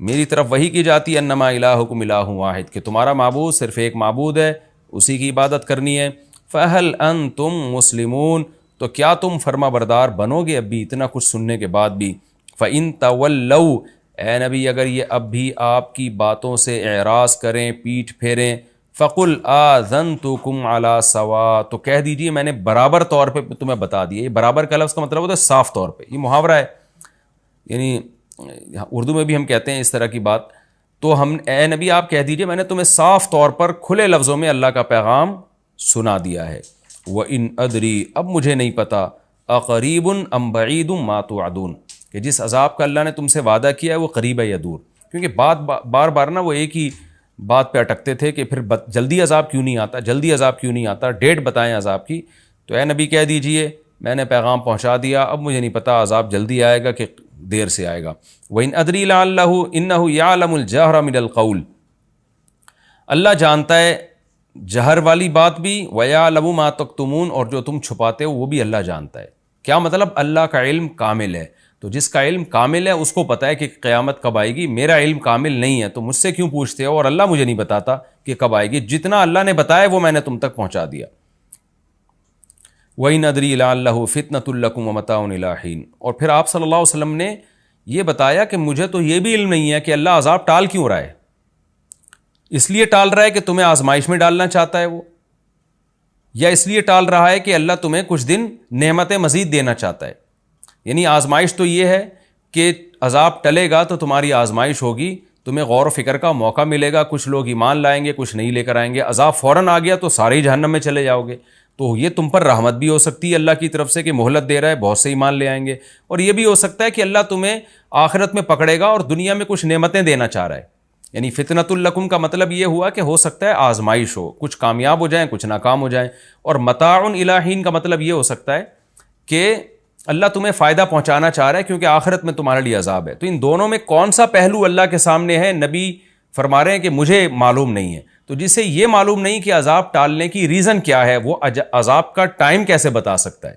میری طرف وہی کی جاتی ہے, انما الہکم الہ واحد, کہ تمہارا معبود صرف ایک معبود ہے, اسی کی عبادت کرنی ہے. فہل انتم مسلمون, تو کیا تم فرما بردار بنو گے اب بھی اتنا کچھ سننے کے بعد بھی. فإن تولوا, اے نبی اگر یہ اب بھی آپ کی باتوں سے اعراض کریں, پیٹھ پھیریں, فقل آذنتکم علی سوا, تو کہہ دیجئے میں نے برابر طور پہ تمہیں بتا دیا. یہ برابر کا لفظ کا مطلب ہوتا ہے صاف طور پہ, یہ محاورہ ہے, یعنی اردو میں بھی ہم کہتے ہیں اس طرح کی بات. تو ہم, اے نبی آپ کہہ دیجئے میں نے تمہیں صاف طور پر کھلے لفظوں میں اللہ کا پیغام سنا دیا ہے. وَإِنْ أَدْرِي, اب مجھے نہیں پتا, أَقَرِيبٌ أَمْ بَعِيدٌ مَا تُوعَدُونَ, کہ جس عذاب کا اللہ نے تم سے وعدہ کیا ہے وہ قریب ہے یا دور. کیونکہ بار بار نا وہ ایک ہی بات پہ اٹکتے تھے کہ پھر جلدی عذاب کیوں نہیں آتا, جلدی عذاب کیوں نہیں آتا, ڈیٹ بتائیں عذاب کی. تو اے نبی کہہ دیجئے میں نے پیغام پہنچا دیا, اب مجھے نہیں پتا عذاب جلدی آئے گا کہ دیر سے آئے گا. وَإِنْ أَدْرِي لَعَلَّهُ إِنَّهُ يَعْلَمُ الْجَهْرَ مِنَ الْقَوْلِ, اللہ جانتا ہے جہر والی بات بھی, وَيَعْلَمُ مَا تَكْتُمُونَ, اور جو تم چھپاتے ہو وہ بھی اللہ جانتا ہے. کیا مطلب, اللہ کا علم کامل ہے, تو جس کا علم کامل ہے اس کو پتہ ہے کہ قیامت کب آئے گی. میرا علم کامل نہیں ہے تو مجھ سے کیوں پوچھتے ہو, اور اللہ مجھے نہیں بتاتا کہ کب آئے گی. جتنا اللہ نے بتایا وہ میں نے تم تک پہنچا دیا. وَإِنْ أَدْرِي لَعَلَّهُ فِتْنَةٌ لَكُمْ وَمَتَاعٌ إِلَىٰ حِينٍ, اور پھر آپ صلی اللہ علیہ وسلم نے یہ بتایا کہ مجھے تو یہ بھی علم نہیں ہے کہ اللہ عذاب ٹال کیوں رہا ہے. اس لیے ٹال رہا ہے کہ تمہیں آزمائش میں ڈالنا چاہتا ہے وہ, یا اس لیے ٹال رہا ہے کہ اللہ تمہیں کچھ دن نعمتیں مزید دینا چاہتا ہے. یعنی آزمائش تو یہ ہے کہ عذاب ٹلے گا تو تمہاری آزمائش ہوگی, تمہیں غور و فکر کا موقع ملے گا, کچھ لوگ ایمان لائیں گے, کچھ نہیں لے کر آئیں گے. عذاب فوراً آ گیا تو سارے ہی جہنم میں چلے جاؤ گے. تو یہ تم پر رحمت بھی ہو سکتی ہے اللہ کی طرف سے کہ مہلت دے رہا ہے, بہت سے ایمان لے آئیں گے, اور یہ بھی ہو سکتا ہے کہ اللہ تمہیں آخرت میں پکڑے گا اور دنیا میں کچھ نعمتیں دینا چاہ رہا ہے. یعنی فتنۃ لکم کا مطلب یہ ہوا کہ ہو سکتا ہے آزمائش ہو, کچھ کامیاب ہو جائیں کچھ ناکام ہو جائیں. اور متاع الی حین کا مطلب یہ ہو سکتا ہے کہ اللہ تمہیں فائدہ پہنچانا چاہ رہا ہے کیونکہ آخرت میں تمہارے لیے عذاب ہے. تو ان دونوں میں کون سا پہلو اللہ کے سامنے ہے, نبی فرما رہے ہیں کہ مجھے معلوم نہیں ہے. تو جسے یہ معلوم نہیں کہ عذاب ٹالنے کی ریزن کیا ہے, وہ عذاب کا ٹائم کیسے بتا سکتا ہے.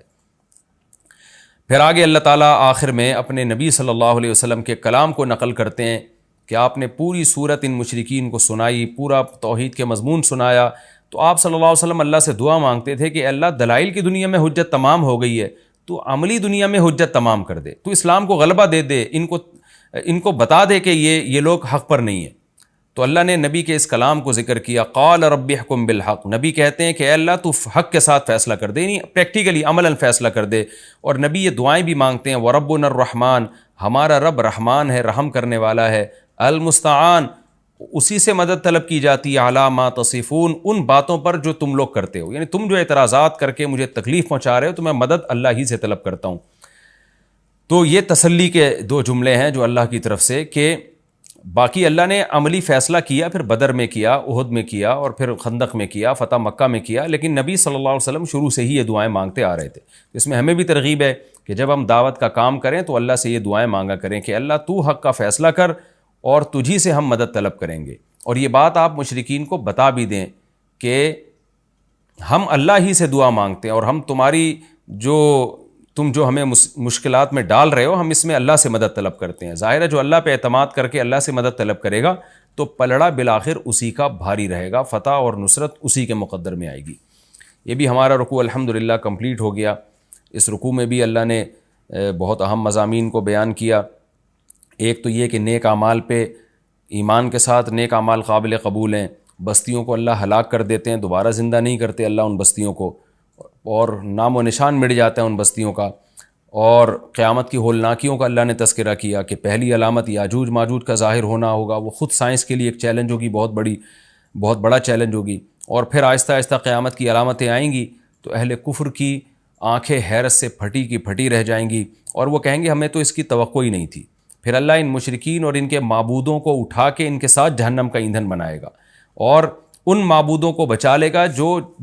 پھر آگے اللہ تعالیٰ آخر میں اپنے نبی صلی اللہ علیہ وسلم کے کلام کو نقل کرتے ہیں کہ آپ نے پوری صورت ان مشرکین کو سنائی, پورا توحید کے مضمون سنایا. تو آپ صلی اللہ علیہ وسلم اللہ سے دعا مانگتے تھے کہ اللہ دلائل کی دنیا میں حجت تمام ہو گئی ہے, تو عملی دنیا میں حجت تمام کر دے, تو اسلام کو غلبہ دے دے, ان کو بتا دے کہ یہ لوگ حق پر نہیں ہیں. تو اللہ نے نبی کے اس کلام کو ذکر کیا, قال رب احکم بالحق, نبی کہتے ہیں کہ اے اللہ تو حق کے ساتھ فیصلہ کر دے, یعنی پریکٹیکلی عملاً فیصلہ کر دے. اور نبی یہ دعائیں بھی مانگتے ہیں, وربنا الرحمن, ہمارا رب رحمان ہے, رحم کرنے والا ہے, المستعان, اسی سے مدد طلب کی جاتی ہے, علی ما تصفون, ان باتوں پر جو تم لوگ کرتے ہو, یعنی تم جو اعتراضات کر کے مجھے تکلیف پہنچا رہے ہو تو میں مدد اللہ ہی سے طلب کرتا ہوں. تو یہ تسلی کے دو جملے ہیں جو اللہ کی طرف سے, کہ باقی اللہ نے عملی فیصلہ کیا, پھر بدر میں کیا, احد میں کیا, اور پھر خندق میں کیا, فتح مکہ میں کیا, لیکن نبی صلی اللہ علیہ وسلم شروع سے ہی یہ دعائیں مانگتے آ رہے تھے. اس میں ہمیں بھی ترغیب ہے کہ جب ہم دعوت کا کام کریں تو اللہ سے یہ دعائیں مانگا کریں کہ اللہ تو حق کا فیصلہ کر اور تجھی سے ہم مدد طلب کریں گے. اور یہ بات آپ مشرکین کو بتا بھی دیں کہ ہم اللہ ہی سے دعا مانگتے ہیں, اور ہم تم جو ہمیں مشکلات میں ڈال رہے ہو, ہم اس میں اللہ سے مدد طلب کرتے ہیں. ظاہر ہے جو اللہ پہ اعتماد کر کے اللہ سے مدد طلب کرے گا تو پلڑا بالآخر اسی کا بھاری رہے گا, فتح اور نصرت اسی کے مقدر میں آئے گی. یہ بھی ہمارا رکوع الحمدللہ کمپلیٹ ہو گیا. اس رکوع میں بھی اللہ نے بہت اہم مضامین کو بیان کیا. ایک تو یہ کہ نیک اعمال پہ ایمان کے ساتھ نیک اعمال قابل قبول ہیں, بستیوں کو اللہ ہلاک کر دیتے ہیں, دوبارہ زندہ نہیں کرتے اللہ ان بستیوں کو, اور نام و نشان مٹ جاتا ہے ان بستیوں کا. اور قیامت کی ہولناکیوں کا اللہ نے تذکرہ کیا کہ پہلی علامت یاجوج ماجوج کا ظاہر ہونا ہوگا, وہ خود سائنس کے لیے ایک چیلنج ہوگی, بہت بڑا چیلنج ہوگی. اور پھر آہستہ آہستہ قیامت کی علامتیں آئیں گی تو اہل کفر کی آنکھیں حیرت سے پھٹی کی پھٹی رہ جائیں گی, اور وہ کہیں گے ہمیں تو اس کی توقع ہی نہیں تھی. پھر اللہ ان مشرکین اور ان کے معبودوں کو اٹھا کے ان کے ساتھ جہنم کا ایندھن بنائے گا، اور ان معبودوں کو بچا لے گا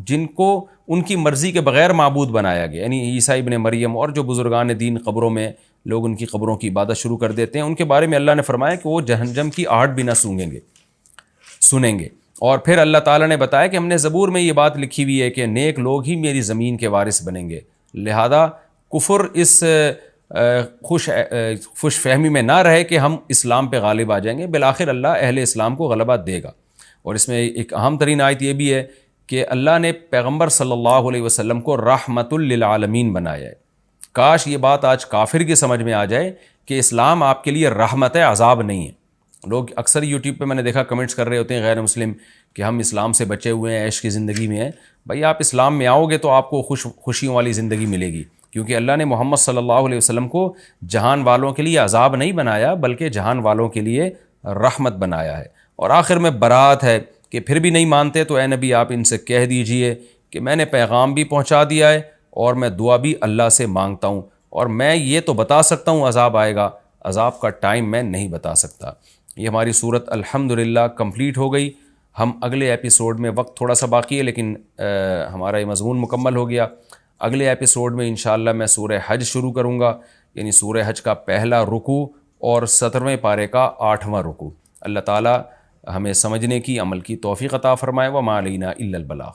جن کو ان کی مرضی کے بغیر معبود بنایا گیا، یعنی عیسیٰ ابن مریم اور جو بزرگان دین قبروں میں لوگ ان کی قبروں کی عبادت شروع کر دیتے ہیں، ان کے بارے میں اللہ نے فرمایا کہ وہ جہنم کی آہٹ بھی نہ سنیں گے۔ اور پھر اللہ تعالیٰ نے بتایا کہ ہم نے زبور میں یہ بات لکھی ہوئی ہے کہ نیک لوگ ہی میری زمین کے وارث بنیں گے، لہذا کفر اس خوش فہمی میں نہ رہے کہ ہم اسلام پہ غالب آ جائیں گے، بالآخر اللہ اہل اسلام کو غلبہ دے گا۔ اور اس میں ایک اہم ترین آیت یہ بھی ہے کہ اللہ نے پیغمبر صلی اللہ علیہ وسلم کو رحمت للعالمین بنایا ہے۔ کاش یہ بات آج کافر کی سمجھ میں آ جائے کہ اسلام آپ کے لیے رحمت ہے، عذاب نہیں ہے۔ لوگ اکثر یوٹیوب پہ میں نے دیکھا کمنٹس کر رہے ہوتے ہیں غیر مسلم کہ ہم اسلام سے بچے ہوئے ہیں، عیش کی زندگی میں ہیں۔ بھائی آپ اسلام میں آؤ گے تو آپ کو خوشیوں والی زندگی ملے گی، کیونکہ اللہ نے محمد صلی اللہ علیہ وسلم کو جہان والوں کے لیے عذاب نہیں بنایا بلکہ جہان والوں کے لیے رحمت بنایا ہے۔ اور آخر میں برات ہے کہ پھر بھی نہیں مانتے تو اے نبی آپ ان سے کہہ دیجئے کہ میں نے پیغام بھی پہنچا دیا ہے اور میں دعا بھی اللہ سے مانگتا ہوں، اور میں یہ تو بتا سکتا ہوں عذاب آئے گا، عذاب کا ٹائم میں نہیں بتا سکتا۔ یہ ہماری صورت الحمدللہ کمپلیٹ ہو گئی۔ ہم اگلے ایپیسوڈ میں، وقت تھوڑا سا باقی ہے لیکن ہمارا یہ مضمون مکمل ہو گیا۔ اگلے ایپیسوڈ میں انشاءاللہ میں سورہ حج شروع کروں گا، یعنی سورہ حج کا پہلا رکوع اور 17ویں پارے کا 8واں رکوع۔ اللہ تعالیٰ ہمیں سمجھنے کی، عمل کی توفیق عطا فرمائے۔ وما علینا الا البلاغ۔